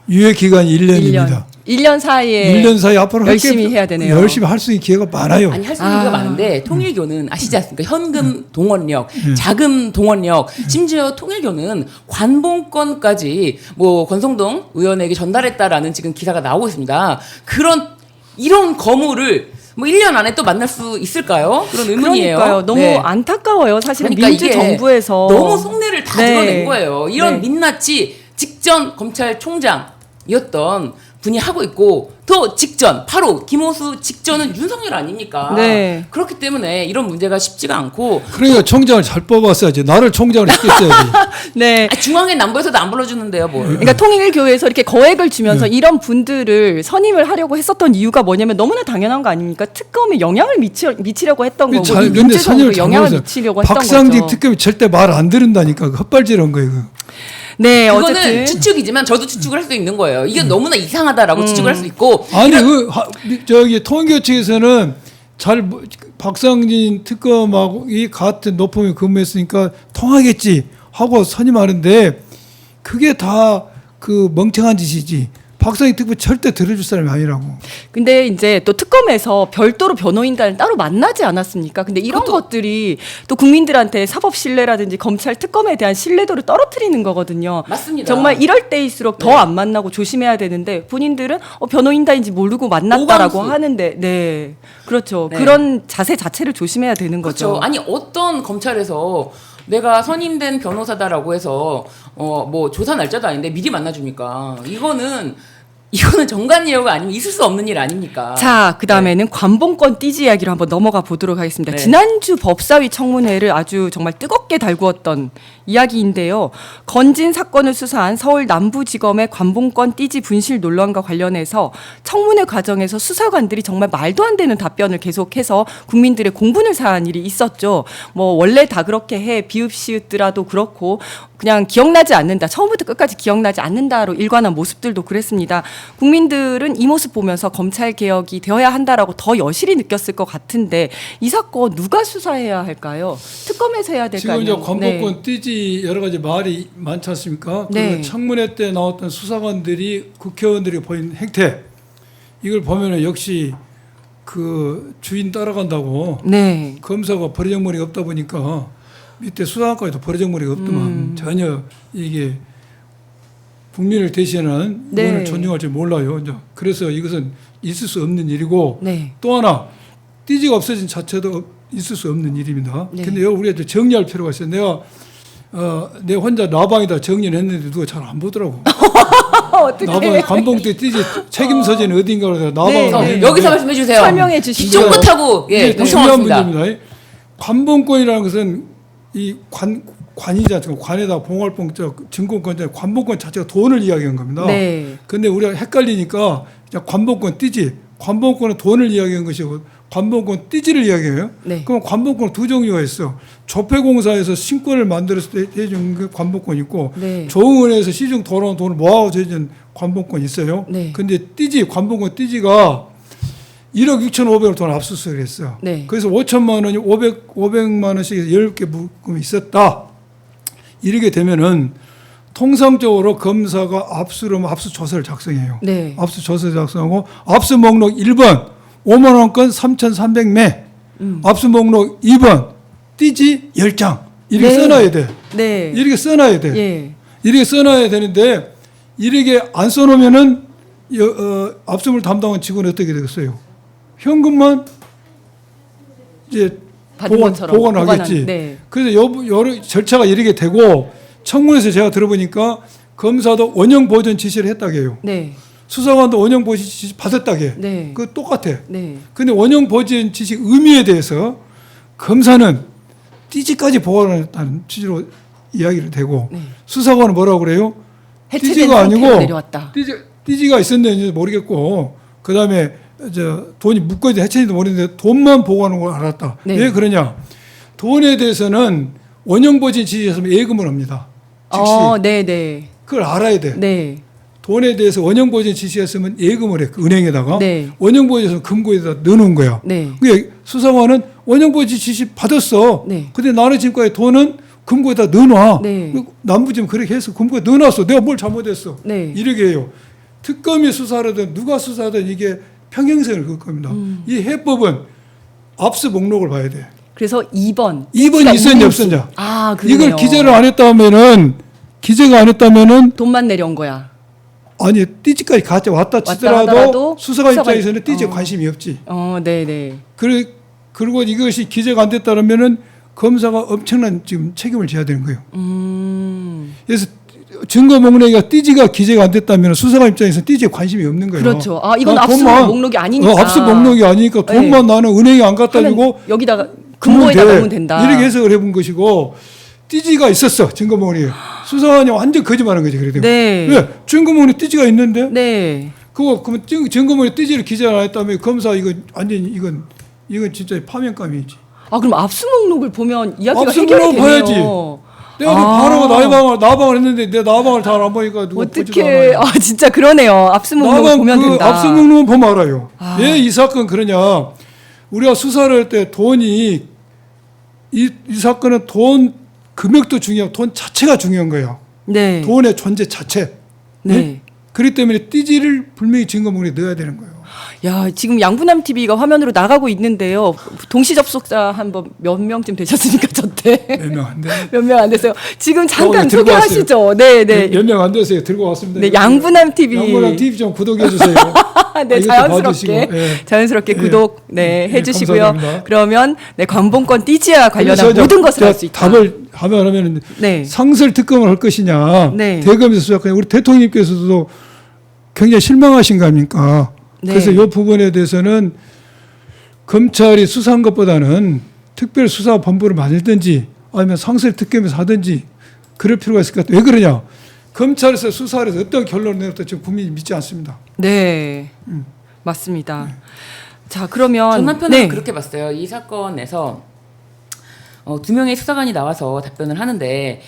유예 기간이 1년입니다. 1년 사이에 1년 사이 앞으로 열심히 해야 되네요. 열심히 할 수 있는 기회가 많아요. 아니 할 수 있는 게 많은데 통일교는 아시지 않습니까? 현금 동원력, 자금 동원력, 심지어 통일교는 관봉권까지 뭐 권성동 의원에게 전달했다라는 지금 기사가 나오고 있습니다. 이런 거물을 뭐 1년 안에 또 만날 수 있을까요? 그런 의문이에요. 그러니까요. 너무 네. 안타까워요. 사실은 그러니까 이게 민주정부에서 너무 속내를 다 네. 드러낸 거예요. 이런 네. 민낯이 직전 검찰총장이었던 분이 하고 있고 더 직전 바로 김호수 직전은 윤석열 아닙니까? 네. 그렇기 때문에 이런 문제가 쉽지가 않고 그러니까 총장을 잘 뽑았어야지. 나를 총장을 시켰어야지. 네. 중앙의 남부에서도 안 불러주는데요, 뭘? 그러니까 통일교회에서 이렇게 거액을 주면서 네. 이런 분들을 선임을 하려고 했었던 이유가 뭐냐면 너무나 당연한 거 아닙니까? 특검에 영향을 미치려고 했던 거고 이 민주정부에 영향을 미치려고 했던 박상진 거죠. 특검이 절대 말 안 들은다니까. 그 헛발질한 거예요. 네, 그거는 어쨌든 추측이지만 저도 추측을 할 수 있는 거예요. 이게 너무나 이상하다라고 추측을 할 수 있고 아니 저기 통일교 측에서는 박상진 특검하고 이 같은 노펌에 근무했으니까 통하겠지 하고 선임하는데 그게 다 그 멍청한 짓이지. 박상진 특검 절대 들어줄 사람이 아니라고. 근데 이제 또 특검에서 별도로 변호인단을 따로 만나지 않았습니까? 근데 이런 것들이 또 국민들한테 사법 신뢰라든지 검찰 특검에 대한 신뢰도를 떨어뜨리는 거거든요. 맞습니다. 정말 이럴 때일수록 더 안 만나고 조심해야 되는데 본인들은 변호인단인지 모르고 만났다라고 오감수. 하는데 네. 그렇죠. 네. 그런 자세 자체를 조심해야 되는 거죠. 그렇죠. 아니 어떤 검찰에서 내가 선임된 변호사다라고 해서 뭐 조사 날짜도 아닌데 미리 만나줍니까? 이거는 정관예우가 아니면 있을 수 없는 일 아닙니까? 자, 그다음에는 관봉권 띠지 이야기로 한번 넘어가 보도록 하겠습니다. 네. 지난주 법사위 청문회를 아주 정말 뜨겁게 달구었던 이야기인데요. 건진 사건을 수사한 서울 남부지검의 관봉권 띠지 분실 논란과 관련해서 청문회 과정에서 수사관들이 정말 말도 안 되는 답변을 계속해서 국민들의 공분을 사한 일이 있었죠. 뭐 원래 다 그렇게 해 비읍시읒더라도 그렇고 그냥 기억나지 않는다. 처음부터 끝까지 기억나지 않는다로 일관한 모습들도 그랬습니다. 국민들은 이 모습 보면서 검찰 개혁이 되어야 한다라고 더 여실히 느꼈을 것 같은데 이 사건 누가 수사해야 할까요? 특검에서 해야 될까요? 지금 이제 관복권 띠지 여러 가지 말이 많지 않습니까? 네. 그리고 청문회 때 나왔던 수사관들이 국회의원들이 보인 행태 이걸 보면은 역시 그 주인 따라간다고 네. 검사가 버르장머리가 없다 보니까 밑에 수사관까지도 버르장머리가 없더만 전혀 이게 국민을 대신하는 네. 의원을 존중할 줄 몰라요. 이제 그래서 이것은 있을 수 없는 일이고 네. 또 하나 띠지가 없어진 자체도 있을 수 없는 일입니다. 네. 근데 우리가 좀 정리할 필요가 있어요. 내 혼자 나방에다 정리를 했는데 누가 잘 안 보더라고. 어떻게 나방에 관봉 때 띠지 책임 서재는 어딘가로 네, 나방을 네. 여기서 말씀해 주세요. 설명해 주시죠. 기존 끝하고 이게 중요한 요청하겠습니다. 문제입니다. 관봉권이라는 것은 이 관이지 않습니까? 관에다 봉할봉 증권권 관봉권 자체가 돈을 이야기한 겁니다. 네. 근데 우리가 헷갈리니까 그냥 관봉권 띠지 관봉권은 돈을 이야기한 것이고 관봉권 띠지를 이야기해요. 네. 그럼 관봉권 두 종류가 있어. 조폐공사에서 신권을 만들어서 해준 게 관봉권 있고 네. 조흥은에서 시중 돌아온 돈을 모아서 해준 관봉권 있어요. 네. 근데 띠지 관봉권 띠지가 1억 6,500을 돈 압수수색을 했어요. 네. 그래서 5천만 원이 500만 원씩 10개 묶음이 있었다. 이렇게 되면은 통상적으로 검사가 압수조서를 작성해요. 네. 압수조서를 작성하고 압수 목록 1번 5만 원권 3,300매. 압수 목록 2번 띠지 10장. 이렇게 네. 써놔야 돼. 네. 이렇게 써놔야 돼. 예. 이렇게 써놔야 되는데 이렇게 안 써놓으면은 압수물 담당한 직원은 어떻게 되겠어요? 현금만 이제 받은 것처럼 보관하겠지. 네. 그래서 여러 절차가 이렇게 되고 청문회에서 제가 들어보니까 검사도 원형 보전 지시를 했다고 해요. 네. 수사관도 원형 보전 지시 받았다고 해. 네. 그 똑같아. 네. 근데 원형 보전 지시 의미에 대해서 검사는 띠지까지 보관했다는 취지로 이야기를 되고 네. 수사관은 뭐라고 그래요? 해체된 띠지가 상태로 아니고 내려왔다. 띠지가 있었는지 모르겠고 그다음에 돈이 묶어져 해체인지도 모르겠는데 돈만 보고하는 걸 알았다. 네. 왜 그러냐? 돈에 대해서는 원형 보전 지시했으면 예금을 합니다. 즉시 네. 그걸 알아야 돼. 네. 돈에 대해서 원형 보전 지시했으면 예금을 해. 그 은행에다가 네. 원형 보전에서 금고에다 넣어놓은 거야. 네. 그게 수사관은 원형 보전 지시 받았어. 네. 근데 나는 지금까지 돈은 금고에다 넣어놔. 네. 남부지검 그렇게 해서 금고에 넣어놨어. 내가 뭘 잘못했어. 네. 이렇게 해요. 특검이 수사하든 누가 수사하든 이게 평행선을 그을 겁니다. 이 해법은 압수 목록을 봐야 돼. 그래서 2번. 2번이 있었냐 없었냐. 아, 그러네요. 이걸 기재를 안 기재가 안 했다면은 돈만 내려온 거야. 아니 띠지까지 갔다 왔다 치더라도 하더라도 수사관 수사관- 입장에서는 띠지에 관심이 없지. 네. 그리고 이것이 기재가 안 됐다면은 검사가 엄청난 지금 책임을 져야 되는 거예요. 그래서 증거 목록이 띠지가 기재가 안 됐다면 수사관 입장에서 띠지에 관심이 없는 거예요. 그렇죠. 아, 이건 나 압수 돈만- 목록이 아니니까. 압수 목록이 아니니까 돈만 나는 은행에 안 갖다 하면 주고 여기다가 금고에다 넣으면 된다. 이렇게 해석을 해본 것이고 띠지가 있었어 증거 목록이. 수사관이 완전 거짓말한 거지 그래도. 네. 왜 증거 목록에 띠지가 있는데? 네. 그러면 증거 목록에 띠지를 기재 안 했다면 검사 이건 완전 이건 진짜 파면감이지. 아, 그럼 압수 목록을 보면 이야기가 압수 해결이 목록 되네요. 봐야지. 내가 바로 나방을 했는데 내 나방을 잘 안 보니까 누가 보지도 어떻게 않아요. 진짜 그러네요. 압수목록 나방 보면 그 된다. 압수목록만 보면 알아요. 왜 이 사건 그러냐? 우리가 수사를 할 때 돈이 이 사건은 돈 금액도 중요하고 돈 자체가 중요한 거예요. 네. 돈의 존재 자체. 네. 그렇기 때문에 띠지를 분명히 증거물에 넣어야 되는 거예요. 야, 지금 양분남 TV가 화면으로 나가고 있는데요. 동시 접속자 한번 몇 명쯤 되셨습니까, 저때? 몇 명 안 돼. 몇 명 안 됐어요. 지금 잠깐 들고 소개하시죠. 네, 네. 몇 명 안 됐어요. 들고 왔습니다. 네, 양분남 TV. 양분남 TV 좀 구독해 주세요. 네, 이것도 자연스럽게 봐주시고, 예. 자연스럽게 예. 구독 네, 예, 해주시고요. 감사드립니다. 그러면 네, 관본권 띠지와 관련한 그래서 모든 것을 제가 할 수 있다. 답을 하면 네. 상설 특검을 할 것이냐, 네. 대검에서 수사하냐. 우리 대통령님께서도 굉장히 실망하신 거 아닙니까? 네. 그래서 이 부분에 대해서는 검찰이 수사한 것보다는 특별 수사 본부를 만들든지 아니면 상설 특검에서 하든지 그럴 필요가 있을 것 같아요. 왜 그러냐? 검찰에서 수사를 해서 어떤 결론을 내놓도 지금 국민이 믿지 않습니다. 네. 맞습니다. 자, 그러면 전 한편으로 네. 그렇게 봤어요. 이 사건에서 두 명의 수사관이 나와서 답변을 하는데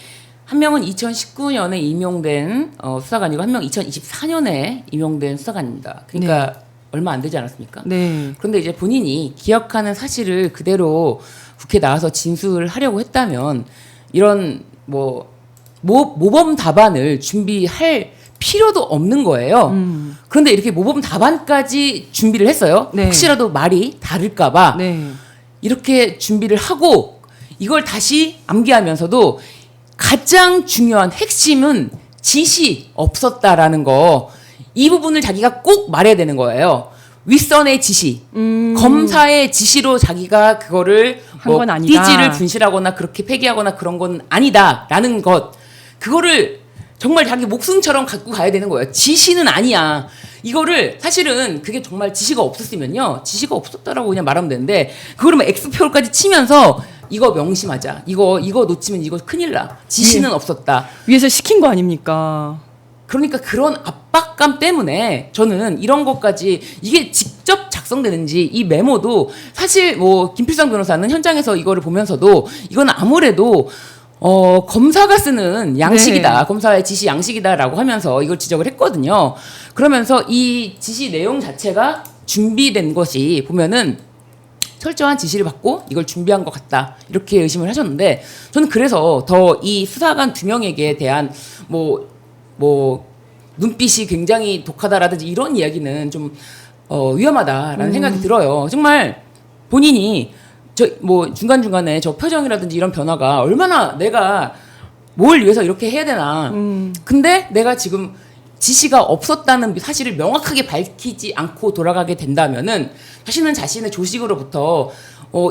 한 명은 2019년에 임용된 수사관이고 한 명은 2024년에 임용된 수사관입니다. 그러니까 얼마 안 되지 않았습니까? 네. 그런데 이제 본인이 기억하는 사실을 그대로 국회에 나와서 진술을 하려고 했다면 이런 모범 답안을 준비할 필요도 없는 거예요. 그런데 이렇게 모범 답안까지 준비를 했어요. 네. 혹시라도 말이 다를까봐 네. 이렇게 준비를 하고 이걸 다시 암기하면서도 가장 중요한 핵심은 지시 없었다라는 거. 이 부분을 자기가 꼭 말해야 되는 거예요. 윗선의 지시, 검사의 지시로 자기가 그거를 한건 아니다. 띠지를 분실하거나 그렇게 폐기하거나 그런 건 아니다라는 것. 그거를 정말 자기 목숨처럼 갖고 가야 되는 거예요. 지시는 아니야. 이거를 사실은 그게 정말 지시가 없었으면요. 지시가 없었다라고 그냥 말하면 되는데 그거를 막 X표까지 치면서 이거 명심하자. 이거 놓치면 이거 큰일 나. 지시는 없었다. 위에서 시킨 거 아닙니까? 그러니까 그런 압박감 때문에 저는 이런 것까지 이게 직접 작성되는지 이 메모도 사실 김필성 변호사는 현장에서 이거를 보면서도 이건 아무래도 검사가 쓰는 양식이다. 네. 검사의 지시 양식이다라고 하면서 이걸 지적을 했거든요. 그러면서 이 지시 내용 자체가 준비된 것이 보면은 철저한 지시를 받고 이걸 준비한 것 같다. 이렇게 의심을 하셨는데 저는 그래서 더 이 수사관 두 명에게 대한 눈빛이 굉장히 독하다라든지 이런 이야기는 좀 위험하다라는 생각이 들어요. 정말 본인이 중간중간에 저 표정이라든지 이런 변화가 얼마나 내가 뭘 위해서 이렇게 해야 되나. 근데 내가 지금 지시가 없었다는 사실을 명확하게 밝히지 않고 돌아가게 된다면은 자신은 자신의 조직으로부터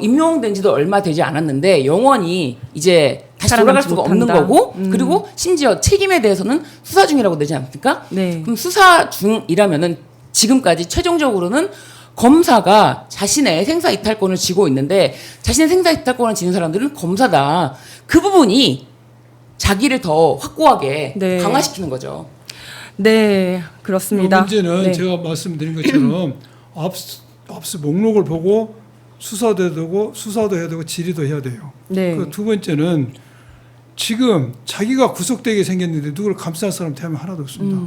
임용된 지도 얼마 되지 않았는데 영원히 이제 다시 돌아갈 수가 없는 못한다. 거고 그리고 심지어 책임에 대해서는 수사 중이라고 되지 않습니까? 네. 그럼 수사 중이라면은 지금까지 최종적으로는 검사가 자신의 생사 이탈권을 쥐고 있는데 자신의 생사 이탈권을 지는 사람들은 검사다. 그 부분이 자기를 더 확고하게 네. 강화시키는 거죠. 네, 그렇습니다. 문제는 네. 제가 말씀드린 것처럼 압수 목록을 보고 수사도 해야 되고 질의도 해야 돼요. 네. 그 두 번째는 지금 자기가 구속되게 생겼는데 누구를 감쌀 사람 대하면 하나도 없습니다.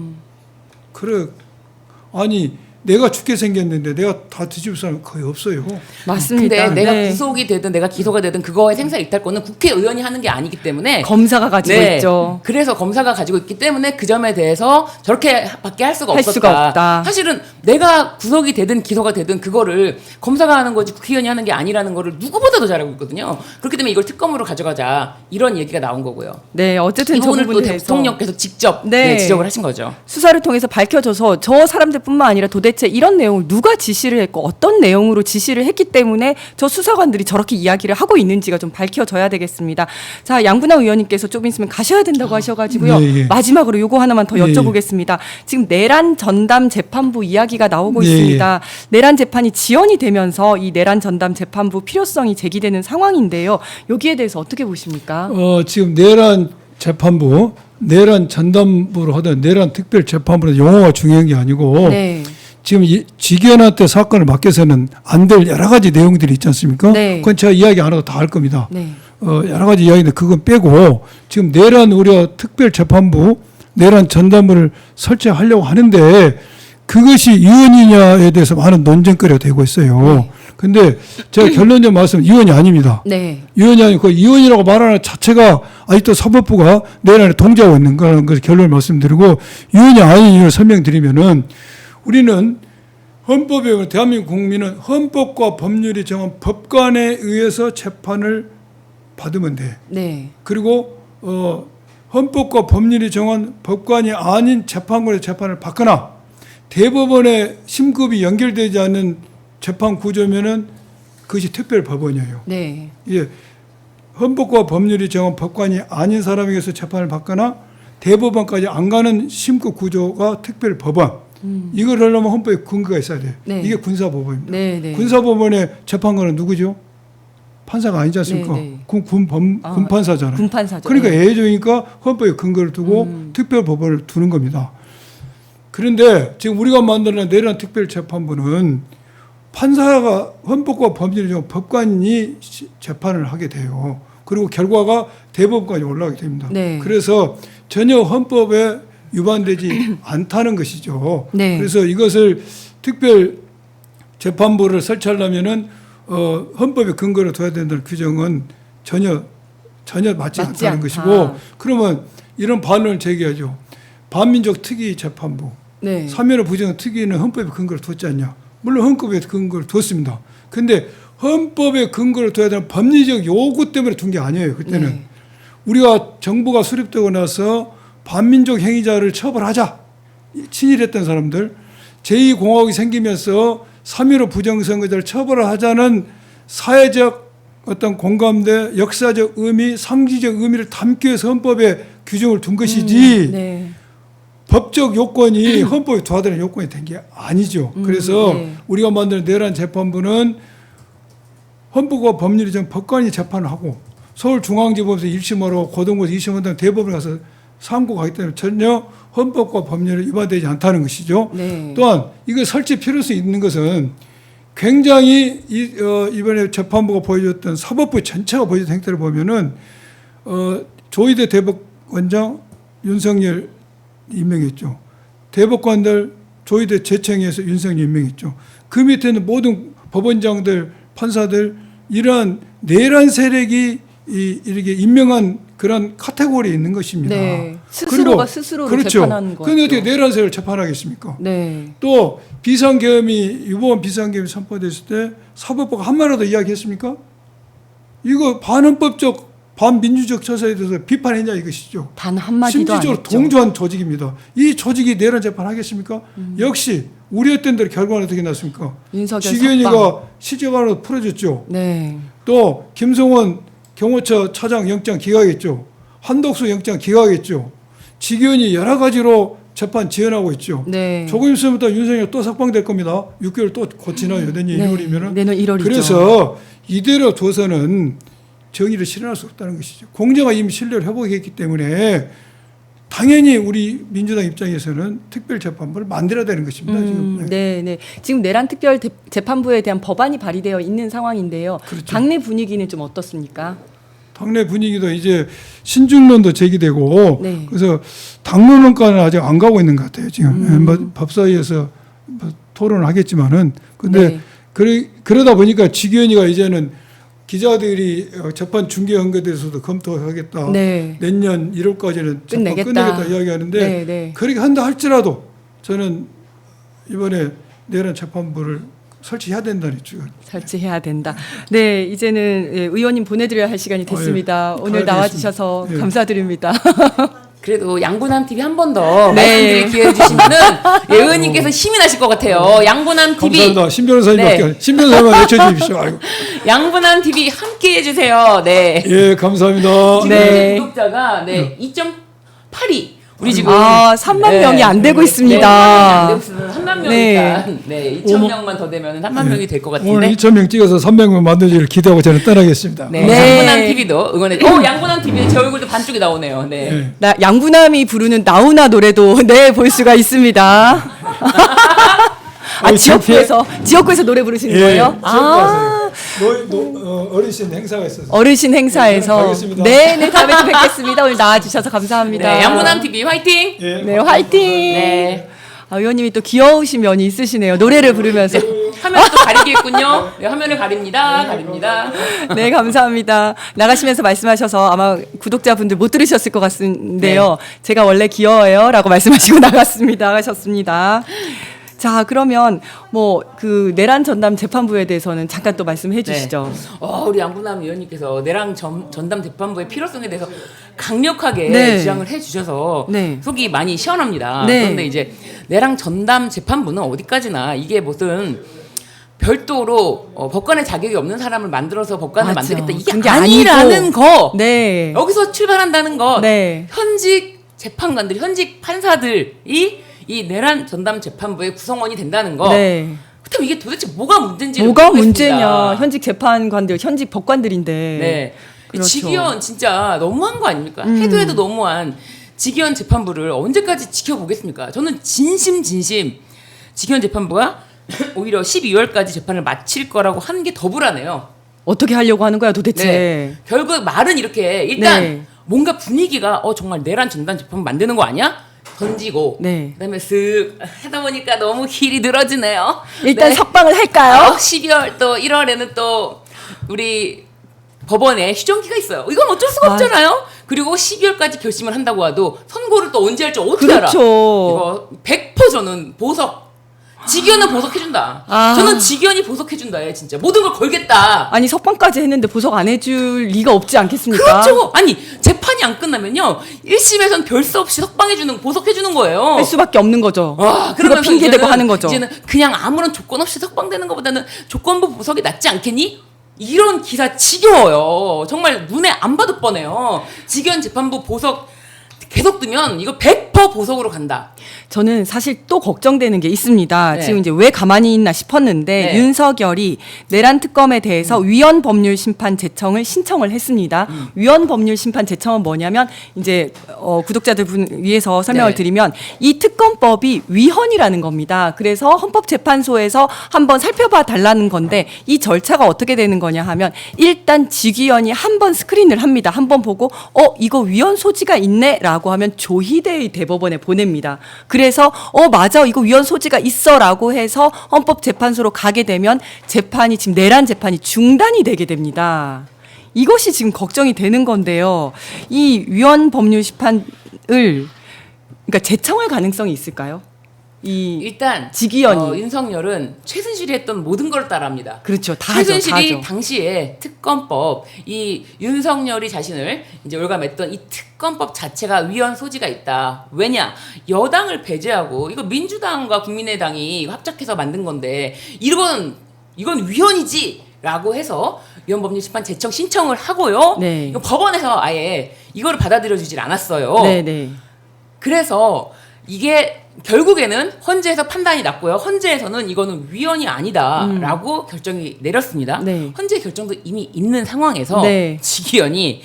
아니 내가 죽게 생겼는데 내가 다 뒤집을 사람은 거의 없어요. 맞습니다. 근데 내가 네. 구속이 되든 내가 기소가 되든 그거의 생사 이탈권은 국회의원이 하는 게 아니기 때문에 검사가 가지고 네. 있죠. 그래서 검사가 가지고 있기 때문에 그 점에 대해서 저렇게밖에 할 수가 할 없었다. 수가 없다. 사실은 내가 구속이 되든 기소가 되든 그거를 검사가 하는 거지 국회의원이 하는 게 아니라는 거를 누구보다도 잘 알고 있거든요. 그렇기 때문에 이걸 특검으로 가져가자 이런 얘기가 나온 거고요. 네, 어쨌든 이 저 부분을 또 부분에 대해서 대통령께서 직접 네. 지적을 하신 거죠. 수사를 통해서 밝혀져서 저 사람들뿐만 아니라 도대체 이런 내용을 누가 지시를 했고 어떤 내용으로 지시를 했기 때문에 저 수사관들이 저렇게 이야기를 하고 있는지가 좀 밝혀져야 되겠습니다. 자, 양분남 의원님께서 조금 있으면 가셔야 된다고 하셔가지고요. 예, 예. 마지막으로 요거 하나만 더 예, 예. 여쭤보겠습니다. 지금 내란 전담 재판부 이야기가 나오고 예, 있습니다. 내란 재판이 지연이 되면서 이 내란 전담 재판부 필요성이 제기되는 상황인데요. 여기에 대해서 어떻게 보십니까? 지금 내란 재판부, 내란 전담부로 하던 내란 특별 재판부는 용어가 중요한 게 아니고 네. 지금 직원한테 사건을 맡겨서는 안 될 여러 가지 내용들이 있지 않습니까? 네. 그건 제가 이야기 안 하고 다 할 겁니다. 네. 여러 가지 이야기인데 그건 빼고 지금 내란 우려 특별재판부 내란 전담부를 설치하려고 하는데 그것이 이원이냐에 대해서 많은 논쟁거리가 되고 있어요. 근데 제가 결론적으로 말씀 이원이 아닙니다. 네. 이원이 아니고 그 이원이라고 말하는 자체가 아직도 사법부가 내란에 동조하고 있는 거라는 것을 결론을 말씀드리고 이원이 아닌 이유를 설명드리면은 우리는 헌법에 의해 대한민국 국민은 헌법과 법률이 정한 법관에 의해서 재판을 받으면 돼. 네. 그리고 헌법과 법률이 정한 법관이 아닌 재판관의 재판을 받거나 대법원의 심급이 연결되지 않는 재판 구조면은 그것이 특별법원이에요. 네. 예, 헌법과 법률이 정한 법관이 아닌 사람에게서 재판을 받거나 대법원까지 안 가는 심급 구조가 특별법원. 이걸 하려면 헌법에 근거가 있어야 돼요. 네. 이게 군사법원입니다. 네, 네. 군사법원의 재판관은 누구죠? 판사가 아니지 않습니까? 네, 네. 군판사잖아요. 군판사죠. 그러니까 네. 예외적이니까 헌법에 근거를 두고 특별법원을 두는 겁니다. 그런데 지금 우리가 만드는 내란 특별재판부는 판사가 헌법과 법률이 정한 법관이 재판을 하게 돼요. 그리고 결과가 대법원까지 올라가게 됩니다. 네. 그래서 전혀 헌법에 위반되지 않다는 것이죠. 네. 그래서 이것을 특별 재판부를 설치하려면은 헌법에 근거를 둬야 된다는 규정은 전혀 맞지 않다는 않다. 것이고, 그러면 이런 반론을 제기하죠. 반민족 특위 재판부, 네. 사면의 부정 특위는 헌법에 근거를 뒀지 않냐? 물론 헌법에 근거를 뒀습니다. 근데 헌법에 근거를 둬야 되는 법리적 요구 때문에 둔 게 아니에요. 그때는 네. 우리가 정부가 수립되고 나서 반민족 행위자를 처벌하자, 친일했던 사람들, 제2공화국이 생기면서 3.15 부정선거자를 처벌하자는 사회적 어떤 공감대, 역사적 의미, 상징적 의미를 담기 위해서 헌법에 규정을 둔 것이지 네. 법적 요건이 헌법에 두어야 되는 요건이 된 게 아니죠. 그래서 네. 우리가 만드는 내란 재판부는 헌법과 법률이 정 법관이 재판을 하고 서울중앙지법에서 1심하러 고등고에서 2심하러 등 대법원에 가서 상고가 하기 때문에 전혀 헌법과 법률이 위반되지 않다는 것이죠. 네. 또한 이거 설치 필요성이 있는 것은 굉장히 이번에 재판부가 보여줬던 사법부 전체가 보여줬던 행태를 보면은 조희대 대법원장 윤석열 임명했죠. 대법관들 조희대 재청에서 윤석열 임명했죠. 그 밑에는 모든 법원장들, 판사들 이러한 내란 세력이 이렇게 임명한 그런 카테고리에 있는 것입니다. 네. 스스로가 스스로를 그렇죠. 재판하는 거죠. 그런데 어떻게 내란 세력을 재판하겠습니까? 네. 또 비상계엄이 유보원 비상계엄이 선포됐을 때 사법부가 한 마디라도 이야기했습니까? 이거 반헌법적 반민주적 처사에 대해서 비판했냐 이것이죠. 단 한마디도 안 심지적으로 했죠. 동조한 조직입니다. 이 조직이 내란 재판하겠습니까? 역시 우려했던 대로 결과는 어떻게 났습니까? 윤석열 지견이가 석방. 시정안으로 풀어줬죠. 네. 또 김성원 경호처 차장 영장 기각했죠. 한덕수 영장 기각했죠. 지견이 여러 가지로 재판 지연하고 있죠. 네. 조금 있으면 윤석열 또 석방될 겁니다. 6개월 또 곧 지나요. 내년 1월이면은. 내년 1월이죠. 그래서 이대로 둬서는 정의를 실현할 수 없다는 것이죠. 공정가 이미 신뢰를 회복했기 때문에 당연히 우리 민주당 입장에서는 특별재판부를 만들어야 되는 것입니다. 지금. 네, 네. 지금 내란 특별 재판부에 대한 법안이 발의되어 있는 상황인데요. 그렇죠. 당내 분위기는 좀 어떻습니까? 당내 분위기도 이제 신중론도 제기되고 네. 그래서 당론론까지는 아직 안 가고 있는 것 같아요. 지금 뭐 법사위에서 뭐 토론을 하겠지만은 근데 네. 그러다 보니까 지기현이가 이제는 기자들이 재판 중개한 것에 대해서도 검토하겠다. 네. 내년 1월까지는 재판 끝내겠다 이야기하는데 네, 네. 그렇게 한다 할지라도 저는 이번에 내란 재판부를 설치해야 된다는 주장. 설치해야 된다. 네, 이제는 예, 의원님 보내드려야 할 시간이 됐습니다. 예. 오늘 가야 나와주셔서 되겠습니다. 예. 감사드립니다. 그래도 양분함 TV 한 번 더 네. 말씀드릴 기회 주시면은 예, 의원님께서 힘이 나실 것 같아요. 양분함 TV 감사합니다. 신 변호사님밖에 네. 신 변호사님만 외쳐주십시오. 아이고. 양분함 TV 함께 해주세요. 네. 예, 감사합니다. 지금 네. 구독자가 2.82 우리 지금 3만 명이 안 되고 있습니다. 안 되고 있어서 3만 명이니까 네. 2천 명만 더 되면 3만 명이 될 것 같은데. 오늘 2,000명 찍어서 300명 만들기를 기대하고 저는 떠나겠습니다. 네. 네. 양분함 TV도 응원해. 양분함 TV 제 얼굴도 반쪽이 나오네요. 네. 네. 양분함이 부르는 나훈아 노래도 네, 볼 수가 있습니다. 지역구에서 노래 부르시는 예, 거예요? 지역구에서요. 어르신 행사가 있어서. 어르신 행사에서. 네, 가겠습니다. 네, 다음에 또 뵙겠습니다. 오늘 나와주셔서 감사합니다. 네, 양분남 TV 화이팅! 예. 네, 화이팅! 네. 아, 의원님이 또 귀여우신 면이 있으시네요. 노래를 부르면서. 화면을 또 가리겠군요. 네, 화면을 가립니다. 네, 감사합니다. 나가시면서 말씀하셔서 아마 구독자분들 못 들으셨을 것 같은데요. 제가 원래 귀여워요. 라고 말씀하시고 나가셨습니다. 자, 그러면 뭐 그 내란 전담 재판부에 대해서는 잠깐 또 말씀해 주시죠. 우리 양분남 의원님께서 내란 전담 재판부의 필요성에 대해서 강력하게 네. 주장을 해주셔서 네. 속이 많이 시원합니다. 네. 그런데 이제 내란 전담 재판부는 어디까지나 이게 무슨 별도로 법관의 자격이 없는 사람을 만들어서 법관을 맞죠. 만들겠다 이게 그게 아니라는 아니고. 거. 네. 여기서 출발한다는 것. 네. 현직 재판관들, 현직 판사들이 이 내란 전담 재판부의 구성원이 된다는 거. 네. 그렇다면 이게 도대체 뭐가 문제인지 뭐가 문제냐. 현직 재판관들, 현직 법관들인데. 네. 그렇죠. 직위원 진짜 너무한 거 아닙니까? 해도 너무한 직위원 재판부를 언제까지 지켜보겠습니까? 저는 진심 직위원 재판부가 오히려 12월까지 재판을 마칠 거라고 하는 게 더 불안해요. 어떻게 하려고 하는 거야 도대체. 네. 결국 말은 이렇게 일단 네. 뭔가 분위기가 정말 내란 전담 재판부 만드는 거 아니야? 던지고 네. 그다음에 쓱 하다 보니까 너무 길이 늘어지네요. 일단 네. 석방을 할까요? 12월 또 1월에는 또 우리 법원에 휴정기가 있어요. 이건 어쩔 수가 맞아. 없잖아요. 그리고 12월까지 결심을 한다고 해도 선고를 또 언제 할지 어떻게 그렇죠. 알아? 이거 100% 저는 보석. 직위원은 보석해준다. 아. 저는 직위원이 보석해준다. 진짜 모든 걸 걸겠다. 아니 석방까지 했는데 보석 안 해줄 리가 없지 않겠습니까? 그렇죠. 아니 재판이 안 끝나면요 1심에선 별수 없이 석방해주는 보석해주는 거예요. 할 수밖에 없는 거죠. 와, 그거 그러면서 핑계 대고 이제는- 하는 거죠. 이제는 그냥 아무런 조건 없이 석방되는 것보다는 조건부 보석이 낫지 않겠니? 이런 기사 지겨워요. 정말 눈에 안 봐도 뻔해요. 직위원 재판부 보석 계속 두면 이거 100% 보석으로 간다. 저는 사실 또 걱정되는 게 있습니다. 네. 지금 이제 왜 가만히 있나 싶었는데 네. 윤석열이 내란 특검에 대해서 위헌 법률 심판 제청을 신청을 했습니다. 위헌 법률 심판 제청은 뭐냐면 이제 구독자들 분 위해서 설명을 네. 드리면 이 특검법이 위헌이라는 겁니다. 그래서 헌법재판소에서 한번 살펴봐 달라는 건데 이 절차가 어떻게 되는 거냐 하면 일단 직위원이 한번 스크린을 합니다. 한번 보고 이거 위헌 소지가 있네라고 하면 조희대 대법원에 보냅니다. 그래서 맞아 이거 위헌 소지가 있어라고 해서 헌법재판소로 가게 되면 재판이 지금 내란 재판이 중단이 되게 됩니다. 이것이 지금 걱정이 되는 건데요. 이 위헌 법률 심판을 그러니까 재청할 가능성이 있을까요? 이 일단 직위원이 윤석열은 최순실이 했던 모든 걸 따라합니다. 그렇죠. 다 하죠. 다 최순실이 하죠. 당시에 특검법 이 윤석열이 자신을 이제 올감했던 이 특검법 자체가 위헌 소지가 있다. 왜냐 여당을 배제하고 이거 민주당과 국민의당이 이거 합작해서 만든 건데 이건 위헌이지라고 해서 위헌 법률 심판 제청 신청을 하고요. 네. 이거 법원에서 아예 이거를 받아들여주질 않았어요. 네네. 그래서 이게 결국에는 헌재에서 판단이 났고요. 헌재에서는 이거는 위헌이 아니다라고 결정이 내렸습니다. 네. 헌재 결정도 이미 있는 상황에서 네. 직위원이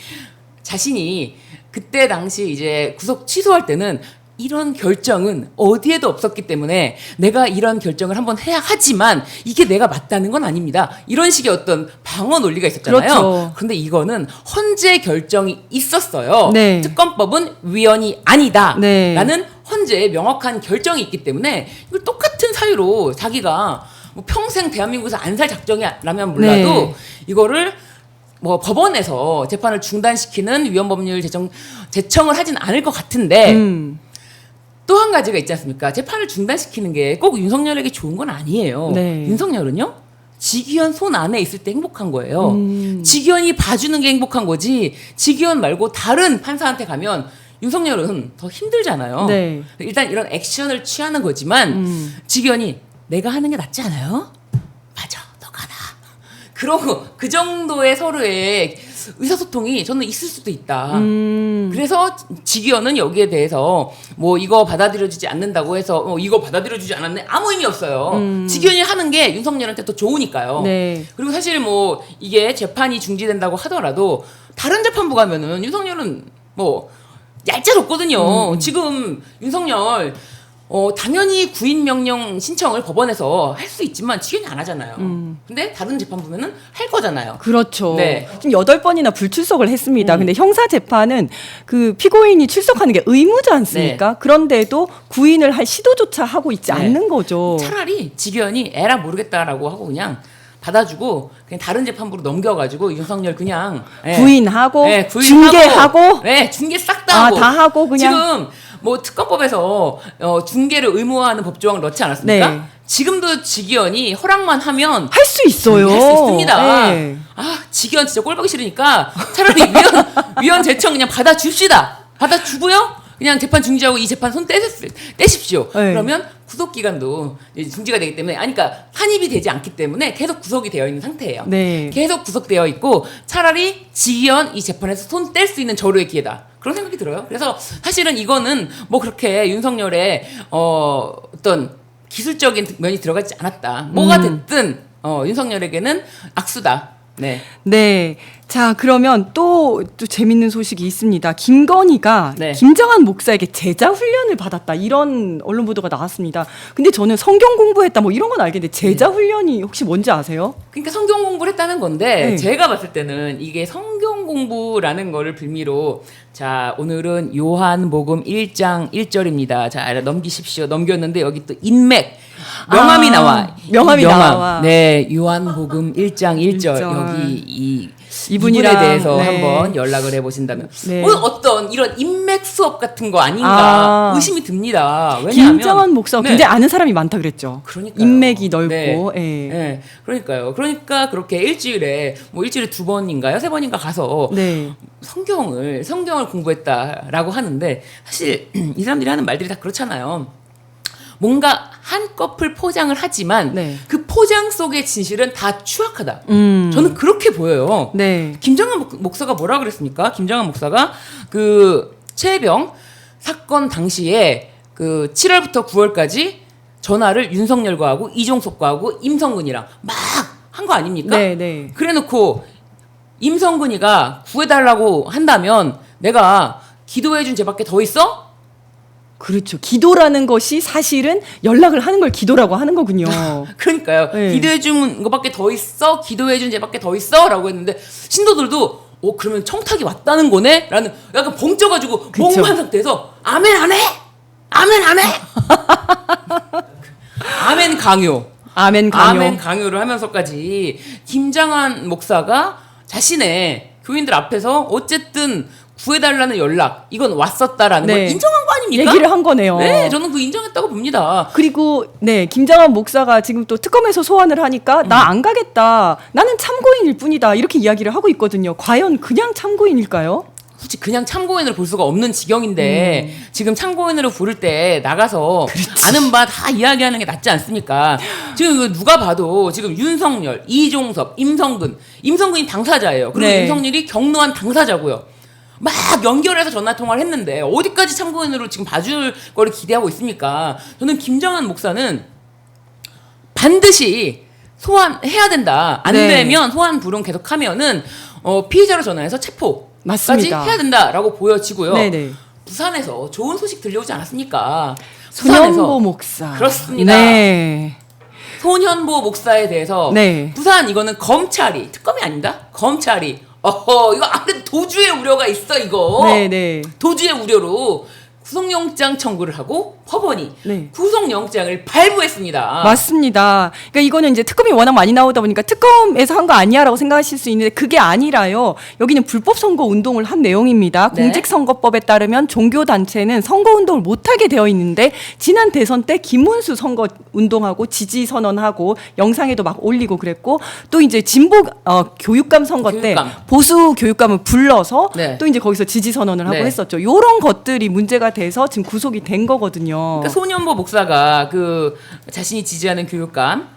자신이 그때 당시 이제 구속 취소할 때는 이런 결정은 어디에도 없었기 때문에 내가 이런 결정을 한번 해야 하지만 이게 내가 맞다는 건 아닙니다. 이런 식의 어떤 방어 논리가 있었잖아요. 그렇죠. 그런데 이거는 헌재 결정이 있었어요. 네. 특검법은 위헌이 아니다. 네. 라는 헌재의 명확한 결정이 있기 때문에 이걸 똑같은 사유로 자기가 뭐 평생 대한민국에서 안 살 작정이라면 몰라도 네. 이거를 뭐 법원에서 재판을 중단시키는 위헌 법률 제청을 하진 않을 것 같은데 또 한 가지가 있지 않습니까? 재판을 중단시키는 게 꼭 윤석열에게 좋은 건 아니에요. 네. 윤석열은요? 직위원 손 안에 있을 때 행복한 거예요. 직위원이 봐주는 게 행복한 거지 직위원 말고 다른 판사한테 가면 윤석열은 더 힘들잖아요. 네. 일단 이런 액션을 취하는 거지만 직위원이 내가 하는 게 낫지 않아요? 맞아, 너가 나. 그러고 그 정도의 서로의 의사소통이 저는 있을 수도 있다. 그래서 직위원은 여기에 대해서 뭐 이거 받아들여주지 않는다고 해서 이거 받아들여주지 않았네 아무 의미 없어요. 직위원이 하는 게 윤석열한테 더 좋으니까요. 네. 그리고 사실 뭐 이게 재판이 중지된다고 하더라도 다른 재판부 가면은 윤석열은 뭐 얄짤없거든요. 지금 윤석열 당연히 구인 명령 신청을 법원에서 할 수 있지만 직연이 안 하잖아요. 근데 다른 재판부면은 할 거잖아요. 그렇죠. 네. 지금 8번이나 불출석을 했습니다. 근데 형사 재판은 그 피고인이 출석하는 게 의무지 않습니까? 그런데도 구인을 할 시도조차 하고 있지 네. 않는 거죠. 차라리 직연이 에라 모르겠다라고 하고 그냥 받아주고 그냥 다른 재판부로 넘겨가지고 윤석열 그냥 구인하고 구인하고, 중개하고 중개 싹 다 하고 다 하고 그냥 지금 뭐 특검법에서 중개를 의무화하는 법조항을 넣지 않았습니까? 네. 지금도 직위원이 허락만 하면 할 수 있어요. 할 수 있습니다. 네. 직위원 진짜 꼴보기 싫으니까 차라리 위원 제청 그냥 받아줍시다. 받아주고요. 그냥 재판 중지하고 이 재판 손 떼십시오. 네. 그러면 구속 기간도 이제 중지가 되기 때문에 그러니까 판입이 되지 않기 때문에 계속 구속이 되어 있는 상태예요. 네. 계속 구속되어 있고 차라리 직위원 이 재판에서 손 뗄 수 있는 절호의 기회다. 그런 생각이 들어요. 그래서 사실은 이거는 뭐 그렇게 윤석열의 어떤 기술적인 면이 들어가지 않았다. 뭐가 됐든 윤석열에게는 악수다. 네. 네. 자, 그러면 또 재밌는 소식이 있습니다. 김건희가 네. 김정한 목사에게 제자 훈련을 받았다. 이런 언론 보도가 나왔습니다. 근데 저는 성경 공부했다 뭐 이런 건 알겠는데 제자 훈련이 혹시 뭔지 아세요? 그러니까 성경 공부를 했다는 건데 네. 제가 봤을 때는 이게 성경 공부라는 거를 빌미로 자 오늘은 요한복음 1장 1절입니다. 자 넘기십시오. 넘겼는데 여기 또 인맥 명함이 나와. 명함이 명함. 나와. 네, 요한복음 1장 1절 1절. 여기 이분이랑, 이분에 대해서 네. 한번 연락을 해보신다면 네. 어떤 이런 인맥 수업 같은 거 아닌가 의심이 듭니다. 왜냐하면 김정한 목사가 네. 굉장히 아는 사람이 많다 그랬죠. 그러니까요. 인맥이 넓고. 네. 예. 네. 그러니까요. 그러니까 그렇게 일주일에 2번인가요? 3번인가 가서 네. 성경을 공부했다라고 하는데 사실 이 사람들이 하는 말들이 다 그렇잖아요. 뭔가 한꺼풀 포장을 하지만 네. 그 포장 속의 진실은 다 추악하다. 음. 저는 그렇게 보여요. 네. 김정한 목사가 뭐라 그랬습니까? 김정한 목사가 그 최혜병 사건 당시에 그 7월부터 9월까지 전화를 윤석열과 하고 이종석과 하고 임성근이랑 막 한 거 아닙니까? 네, 네. 그래놓고 임성근이가 구해달라고 한다면 내가 기도해준 죄밖에 더 있어? 그렇죠. 기도라는 것이 사실은 연락을 하는 걸 기도라고 하는 거군요. 그러니까요. 네. 기도해준 것밖에 더 있어? 기도해준 죄밖에 더 있어? 라고 했는데 신도들도 그러면 청탁이 왔다는 거네? 라는 약간 벙쪄가지고 그쵸. 멍한 상태에서 아멘 안 해? 아멘 안 해? 아멘 강요. 아멘 강요. 아멘 강요를 하면서까지 김장한 목사가 자신의 교인들 앞에서 어쨌든 구해달라는 연락 이건 왔었다라는 걸 네. 인정한 거 아닙니까? 얘기를 한 거네요. 네, 저는 그 인정했다고 봅니다. 그리고 네 김장한 목사가 지금 또 특검에서 소환을 하니까 나 안 가겠다. 나는 참고인일 뿐이다. 이렇게 이야기를 하고 있거든요. 과연 그냥 참고인일까요? 솔직히 그냥 참고인으로 볼 수가 없는 지경인데 지금 참고인으로 부를 때 나가서 아는 바 다 이야기하는 게 낫지 않습니까? 지금 그 누가 봐도 지금 윤석열, 이종섭, 임성근이 당사자예요. 그리고 네. 윤석열이 경로한 당사자고요. 막 연결해서 전화 통화를 했는데 어디까지 참고인으로 지금 봐줄 거를 기대하고 있습니까? 저는 김정한 목사는 반드시 소환해야 된다. 안 네. 되면 소환 불응 계속하면은 피의자로 전화해서 체포. 까지 맞습니다. 해야 된다라고 보여지고요. 네네. 부산에서 좋은 소식 들려오지 않았습니까? 손현보 목사. 그렇습니다. 네. 손현보 목사에 대해서 네. 부산 이거는 검찰이 특검이 아닙니다. 검찰이 이거 아무래도 도주의 우려가 있어 이거. 네네. 도주의 우려로 구속영장 청구를 하고 법원이 네. 구속영장을 발부했습니다. 맞습니다. 그러니까 이거는 이제 특검이 워낙 많이 나오다 보니까 특검에서 한 거 아니야라고 생각하실 수 있는데 그게 아니라요. 여기는 불법 선거 운동을 한 내용입니다. 네. 공직선거법에 따르면 종교 단체는 선거 운동을 못하게 되어 있는데 지난 대선 때 김문수 선거 운동하고 지지 선언하고 영상에도 막 올리고 그랬고 또 이제 진보 교육감 선거 교육감. 때 보수 교육감을 불러서 네. 또 이제 거기서 지지 선언을 하고 네. 했었죠. 이런 것들이 문제가 돼서 지금 구속이 된 거거든요. 그러니까 손현보 목사가 그 자신이 지지하는 교육감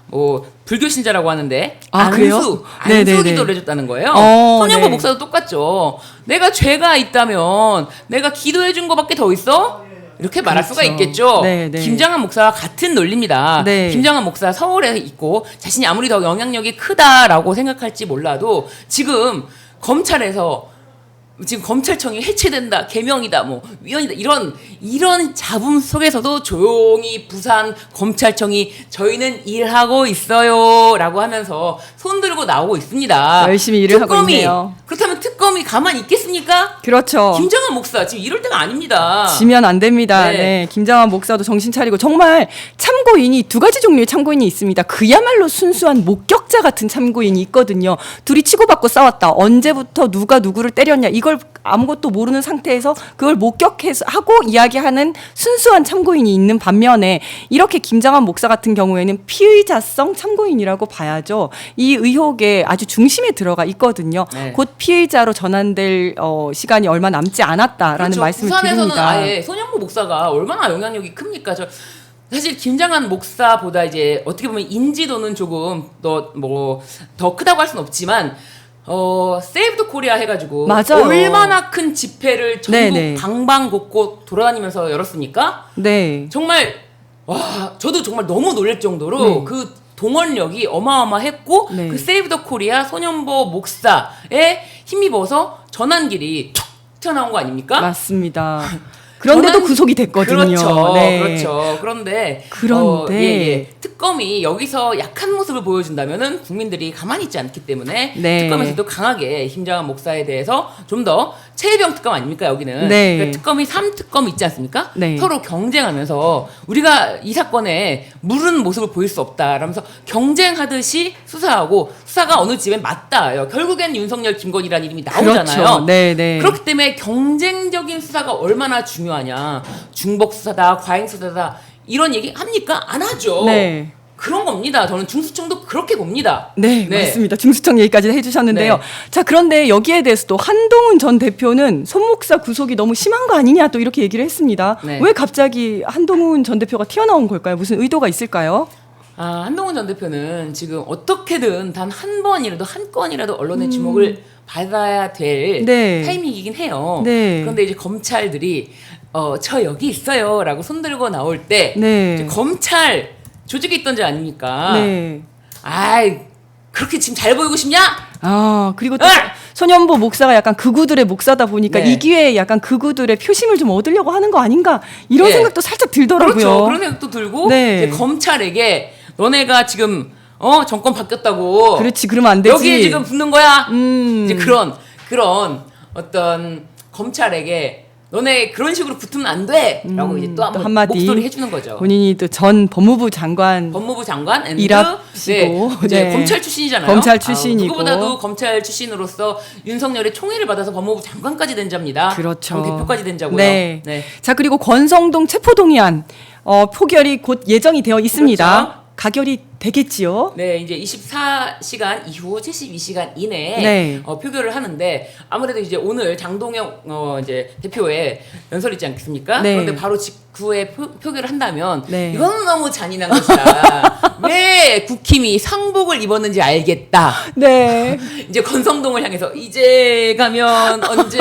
불교 신자라고 하는데 그래요? 안수 네네네. 기도를 해줬다는 거예요. 손현보 네. 목사도 똑같죠. 내가 죄가 있다면 내가 기도해 준 거밖에 더 있어? 이렇게 말할 그렇죠. 수가 있겠죠. 네네. 김장한 목사와 같은 논리입니다. 네. 김장한 목사 서울에 있고 자신이 아무리 더 영향력이 크다라고 생각할지 몰라도 지금 검찰에서 지금 검찰청이 해체된다, 개명이다, 뭐 위헌이다 이런 잡음 속에서도 조용히 부산 검찰청이 저희는 일하고 있어요라고 하면서 손 들고 나오고 있습니다. 열심히 일을 하고 있네요. 그렇다면 특검이 가만히 있겠습니까? 그렇죠. 김장한 목사 지금 이럴 때가 아닙니다. 지면 안 됩니다. 네. 네. 김장한 목사도 정신 차리고 정말 참고인이 두 가지 종류의 참고인이 있습니다. 그야말로 순수한 목격자 같은 참고인이 있거든요. 둘이 치고받고 싸웠다. 언제부터 누가 누구를 때렸냐. 이걸 아무것도 모르는 상태에서 그걸 목격해서 하고 이야기하는 순수한 참고인이 있는 반면에 이렇게 김장한 목사 같은 경우에는 피의자성 참고인이라고 봐야죠. 이 의혹의 아주 중심에 들어가 있거든요. 네. 곧 피의자로 전환될 시간이 얼마 남지 않았다라는 그렇죠. 말씀을 부산에서는 드립니다. 아예 손영구 목사가 얼마나 영향력이 큽니까? 사실 김장한 목사보다 이제 어떻게 보면 인지도는 조금 더 크다고 할 수는 없지만 세이브 더 코리아 해가지고 맞아요. 얼마나 큰 집회를 전국 네네. 방방곡곡 돌아다니면서 열었습니까? 네. 정말 와 저도 정말 너무 놀랄 정도로 그 동원력이 어마어마했고 네. 그 세이브 더 코리아 손연보 목사에 힘입어서 전환길이 툭 튀어나온 거 아닙니까? 맞습니다. 그런데도 구속이 됐거든요. 그렇죠. 네. 그렇죠. 그런데 특검이 여기서 약한 모습을 보여준다면은 국민들이 가만히 있지 않기 때문에 네. 특검에서도 강하게 김장한 목사에 대해서 좀 더 최혜병 특검 아닙니까 여기는? 네. 그러니까 특검이 3특검 있지 않습니까? 네. 서로 경쟁하면서 우리가 이 사건에 무른 모습을 보일 수 없다라면서 경쟁하듯이 수사하고 수사가 어느 집에 맞다. 결국엔 윤석열, 김건희라는 이름이 나오잖아요. 그렇죠. 네, 네. 그렇기 때문에 경쟁적인 수사가 얼마나 중요하냐. 중복 수사다, 과잉 수사다 이런 얘기 합니까? 안 하죠. 네. 그런 겁니다. 저는 중수청도 그렇게 봅니다. 네, 맞습니다. 중수청 얘기까지 해주셨는데요. 네. 자, 그런데 여기에 대해서도 한동훈 전 대표는 손 목사 구속이 너무 심한 거 아니냐 또 이렇게 얘기를 했습니다. 네. 왜 갑자기 한동훈 전 대표가 튀어나온 걸까요? 무슨 의도가 있을까요? 한동훈 전 대표는 지금 어떻게든 단 한 번이라도 한 건이라도 언론의 주목을 받아야 될 네. 타이밍이긴 해요. 네. 그런데 이제 검찰들이 저 여기 있어요라고 손들고 나올 때 네. 이제 검찰 조직이 있던 줄 아닙니까? 네. 아이 그렇게 지금 잘 보이고 싶냐? 그리고 또 손연보 목사가 약간 극우들의 목사다 보니까 네. 이 기회에 약간 극우들의 표심을 좀 얻으려고 하는 거 아닌가 이런 네. 생각도 살짝 들더라고요. 그렇죠. 그런 생각도 들고 네. 이제 검찰에게 너네가 지금 정권 바뀌었다고. 그렇지, 그러면 안 되지. 여기에 지금 붙는 거야. 이제 음. 그런 어떤 검찰에게 너네 그런 식으로 붙으면 안 돼라고 이제 또 한번 한마디 목소리 해주는 거죠. 본인이 또 전 법무부 장관 법무부 장관 앤드 일합시고, 이제 네. 검찰 출신이잖아요. 검찰 출신이고. 누구보다도 검찰 출신으로서 윤석열의 총애를 받아서 법무부 장관까지 된 자입니다. 그렇죠. 당 대표까지 된 자고요. 네. 네. 자, 그리고 권성동 체포동의안 표결이 곧 예정이 되어 있습니다. 그렇죠. 가결이 되겠지요. 네, 이제 24시간 이후 72시간 이내에 네. 표결을 하는데 아무래도 이제 오늘 장동영 이제 대표의 연설 있지 않겠습니까? 네. 그런데 바로 직후에 표결을 한다면 네. 이건 너무 잔인한 것이다. 왜 국힘이 상복을 입었는지 알겠다. 네. 이제 권성동을 향해서 이제 가면 언제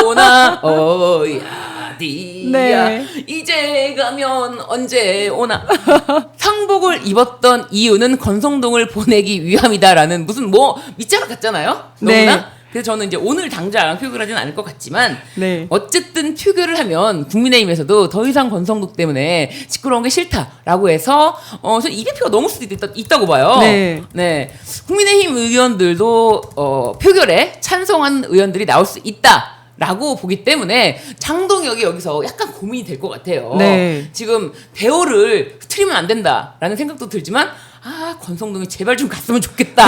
오나 어야디야 네. 이제 가면 언제 오나 상복을 입었던 이유는 권성동을 보내기 위함이다라는 무슨 밑자락 같잖아요. 너무나. 네. 그래서 저는 이제 오늘 당장 표결하지는 않을 것 같지만 네. 어쨌든 표결을 하면 국민의힘에서도 더 이상 권성동 때문에 시끄러운 게 싫다라고 해서 저 이 대표가 넘을 수도 있다고 봐요. 네. 네. 국민의힘 의원들도 표결에 찬성한 의원들이 나올 수 있다라고 보기 때문에 장동혁이 여기서 약간 고민이 될 것 같아요. 네. 지금 대오를 틀리면 안 된다라는 생각도 들지만 권성동이 제발 좀 갔으면 좋겠다.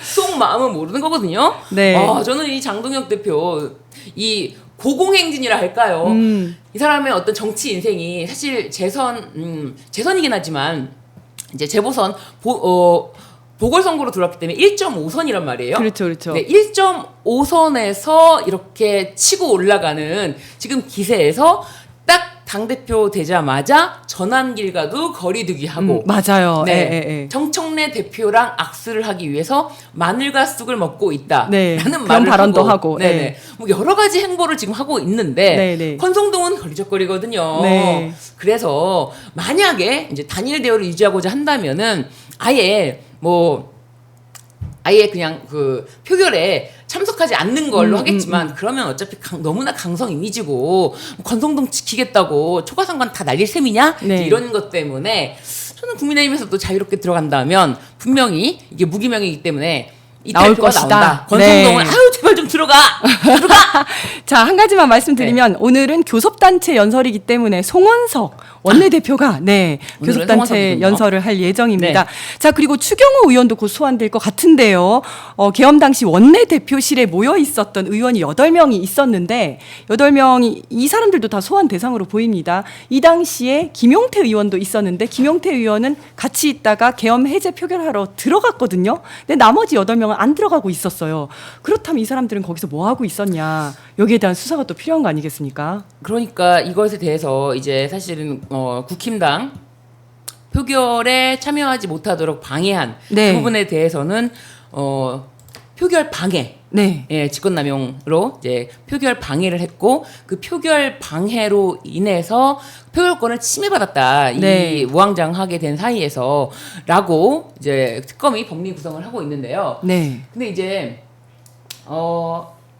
속 마음은 모르는 거거든요. 네. 저는 이 장동혁 대표 이 고공행진이라 할까요? 이 사람의 어떤 정치 인생이 사실 재선이긴 하지만 이제 재보선 보궐선거로 들어왔기 때문에 1.5선이란 말이에요. 그렇죠, 그렇죠. 네, 1.5선에서 이렇게 치고 올라가는 지금 기세에서 딱 당대표 되자마자 전환길과도 거리두기 하고 맞아요. 네, 예, 예. 정청래 대표랑 악수를 하기 위해서 마늘과 쑥을 먹고 있다. 네, 라는 그런 말을 발언도 하고, 네네. 네. 뭐 여러 가지 행보를 지금 하고 있는데 네, 네. 권성동은 거리적거리거든요. 네. 그래서 만약에 이제 단일 대우를 유지하고자 한다면은 아예 아예 그냥 그 표결에 참석하지 않는 걸로 하겠지만 그러면 어차피 너무나 강성 이미지고 권성동 지키겠다고 초과상관 다 날릴 셈이냐 네. 이런 것 때문에 저는 국민의힘에서도 자유롭게 들어간다면 분명히 이게 무기명이기 때문에 나올 이탈표가 것이다. 나온다. 권성동은 네. 아유 제발 좀 들어가. 자, 한 가지만 말씀드리면 오늘은 교섭단체 연설이기 때문에 송원석 원내대표가 오늘은 교섭단체 송원석이군요. 연설을 할 예정입니다. 네. 자, 그리고 추경호 의원도 곧 소환될 것 같은데요. 계엄 당시 원내대표실에 모여 있었던 의원이 8명이 있었는데 8명이 이 사람들도 다 소환 대상으로 보입니다. 이 당시에 김용태 의원도 있었는데 김용태 의원은 같이 있다가 계엄 해제 표결하러 들어갔거든요. 근데 나머지 8명은 안 들어가고 있었어요. 그렇다면 이 사람들은 거기서 뭐 하고 있었냐? 여기에 대한 수사가 또 필요한 거 아니겠습니까? 그러니까 이것에 대해서 이제 사실은 국힘당 표결에 참여하지 못하도록 방해한 네. 그 부분에 대해서는 표결 방해, 네. 예, 직권남용으로 이제 표결 방해를 했고 그 표결 방해로 인해서 표결권을 침해받았다 네. 이 우왕좌왕하게 된 사이에서라고 이제 특검이 법리 구성을 하고 있는데요. 네. 근데 이제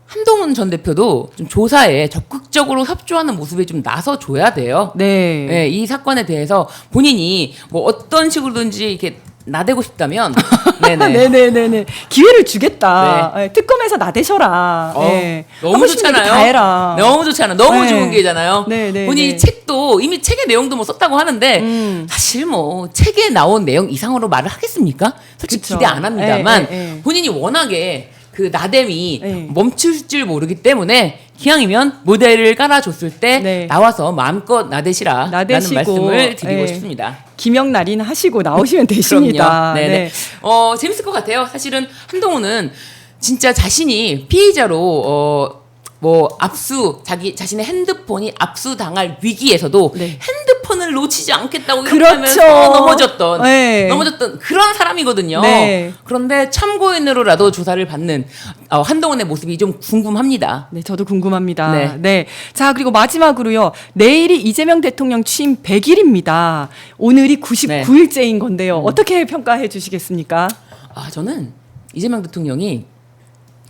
한동훈 전 대표도 좀 조사에 적극적으로 협조하는 모습에 좀 나서줘야 돼요. 네. 예, 이 사건에 대해서 본인이 뭐 어떤 식으로든지 이렇게 나대고 싶다면, 네네. 네네네네. 기회를 주겠다. 네, 특검에서 나대셔라. 네. 너무 하고 싶은 얘기 좋잖아요. 다 해라. 너무 좋잖아. 너무 네. 좋은 기회잖아요. 네네. 본인이 책도 이미 책의 내용도 뭐 썼다고 하는데 사실 뭐 책에 나온 내용 이상으로 말을 하겠습니까? 솔직히 그쵸. 기대 안 합니다만 예. 본인이 워낙에 그 나댐이 네. 멈출 줄 모르기 때문에 기왕이면 모델을 깔아줬을 때 네. 나와서 마음껏 나대시라라는 나대시고, 말씀을 드리고 네. 싶습니다. 김영날인 하시고 나오시면 되십니다. 그럼요. 네네. 재밌을 것 같아요. 사실은 한동훈은 진짜 자신이 피의자로 뭐 자신의 핸드폰이 압수당할 위기에서도 네. 핸드폰을 놓치지 않겠다고 이렇게 그렇죠. 하면서 네. 넘어졌던 그런 사람이거든요. 네. 그런데 참고인으로라도 조사를 받는 한동훈의 모습이 좀 궁금합니다. 네, 저도 궁금합니다. 네. 네. 자, 그리고 마지막으로요. 내일이 이재명 대통령 취임 100일입니다. 오늘이 99일째인 건데요. 어떻게 평가해 주시겠습니까? 저는 이재명 대통령이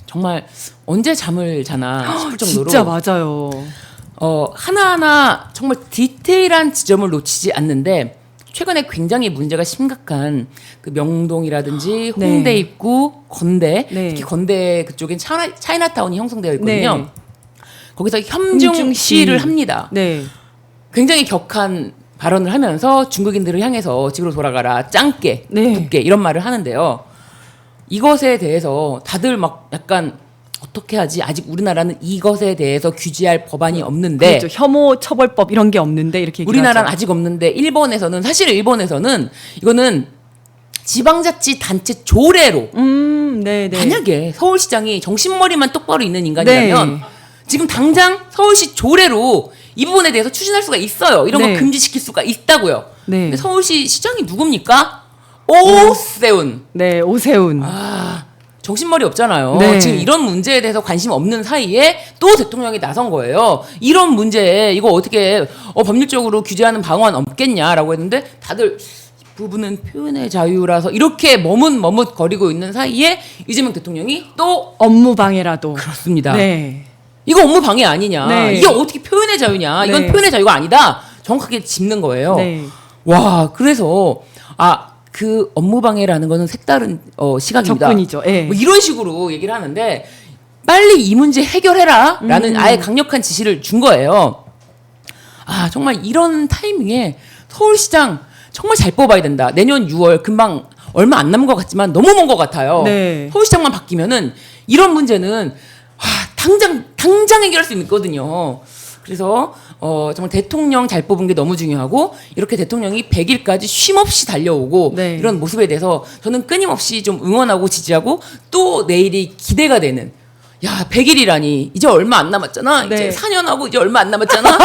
정말 언제 잠을 자나 싶을 정도로 진짜 맞아요. 하나하나 정말 디테일한 지점을 놓치지 않는데 최근에 굉장히 문제가 심각한 그 명동이라든지 네. 홍대 입구, 건대, 네. 특히 건대 그쪽엔 차이나타운이 형성되어 있거든요. 네. 거기서 협중 시위를 합니다. 네. 굉장히 격한 발언을 하면서 중국인들을 향해서 집으로 돌아가라, 짱깨, 네. 두께 이런 말을 하는데요. 이것에 대해서 다들 막 약간 어떻게 하지? 아직 우리나라는 이것에 대해서 규제할 법안이 없는데 그렇죠. 혐오 처벌법 이런 게 없는데 이렇게 얘기를 우리나라는 하죠. 아직 없는데 사실 일본에서는 이거는 지방자치 단체 조례로 네, 네. 만약에 서울시장이 정신머리만 똑바로 있는 인간이라면 네. 지금 당장 서울시 조례로 이 부분에 대해서 추진할 수가 있어요. 이런 네. 걸 금지시킬 수가 있다고요. 네. 근데 서울시 시장이 누굽니까? 오세훈. 네, 오세훈. 정신머리 없잖아요. 네. 지금 이런 문제에 대해서 관심 없는 사이에 또 대통령이 나선 거예요. 이런 문제에 이거 어떻게 법률적으로 규제하는 방안 없겠냐라고 했는데 다들 이 부분은 표현의 자유라서 이렇게 머뭇거리고 있는 사이에 이재명 대통령이 또 업무 방해라도. 그렇습니다. 네. 이거 업무 방해 아니냐. 네. 이게 어떻게 표현의 자유냐. 이건 네. 표현의 자유가 아니다. 정확하게 짚는 거예요. 네. 와, 그래서 그 업무 방해라는 거는 색다른 시각입니다. 접근이죠. 예. 뭐 이런 식으로 얘기를 하는데 빨리 이 문제 해결해라라는 아예 강력한 지시를 준 거예요. 정말 이런 타이밍에 서울시장 정말 잘 뽑아야 된다. 내년 6월 금방 얼마 안 남은 것 같지만 너무 먼 것 같아요. 네. 서울시장만 바뀌면은 이런 문제는 당장 해결할 수 있거든요. 그래서 정말 대통령 잘 뽑은 게 너무 중요하고 이렇게 대통령이 100일까지 쉼없이 달려오고 네. 이런 모습에 대해서 저는 끊임없이 좀 응원하고 지지하고 또 내일이 기대가 되는 100일이라니 이제 얼마 안 남았잖아. 네. 이제 4년하고 이제 얼마 안 남았잖아.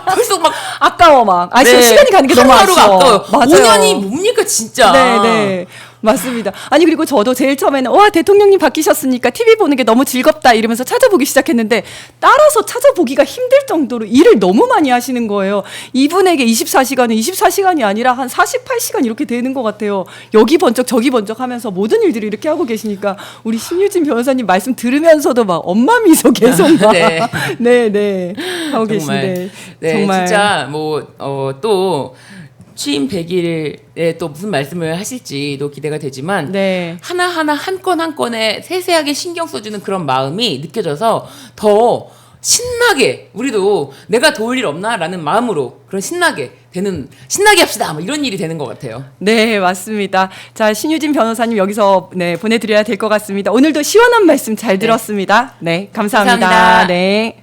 벌써 막 아까워 막. 네. 시간이 가는 게 너무 하루하루가 아쉬워. 아까워요. 맞아요. 5년이 뭡니까 진짜. 네, 네. 맞습니다. 아니 그리고 저도 제일 처음에는 와 대통령님 바뀌셨으니까 TV 보는 게 너무 즐겁다 이러면서 찾아보기 시작했는데 따라서 찾아보기가 힘들 정도로 일을 너무 많이 하시는 거예요. 이분에게 24시간은 24시간이 아니라 한 48시간 이렇게 되는 것 같아요. 여기 번쩍 저기 번쩍 하면서 모든 일들을 이렇게 하고 계시니까 우리 신유진 변호사님 말씀 들으면서도 막 엄마 미소 계속 막 네. 네 하고 계신데 네, 정말 진짜 또 취임 100일에 또 무슨 말씀을 하실지도 기대가 되지만 네. 하나하나 한 건 한 건에 세세하게 신경 써주는 그런 마음이 느껴져서 더 신나게 우리도 내가 도울 일 없나라는 마음으로 그런 신나게 합시다 뭐 이런 일이 되는 것 같아요. 네, 맞습니다. 자, 신유진 변호사님 여기서 네, 보내드려야 될 것 같습니다. 오늘도 시원한 말씀 잘 들었습니다. 네, 감사합니다. 감사합니다. 네.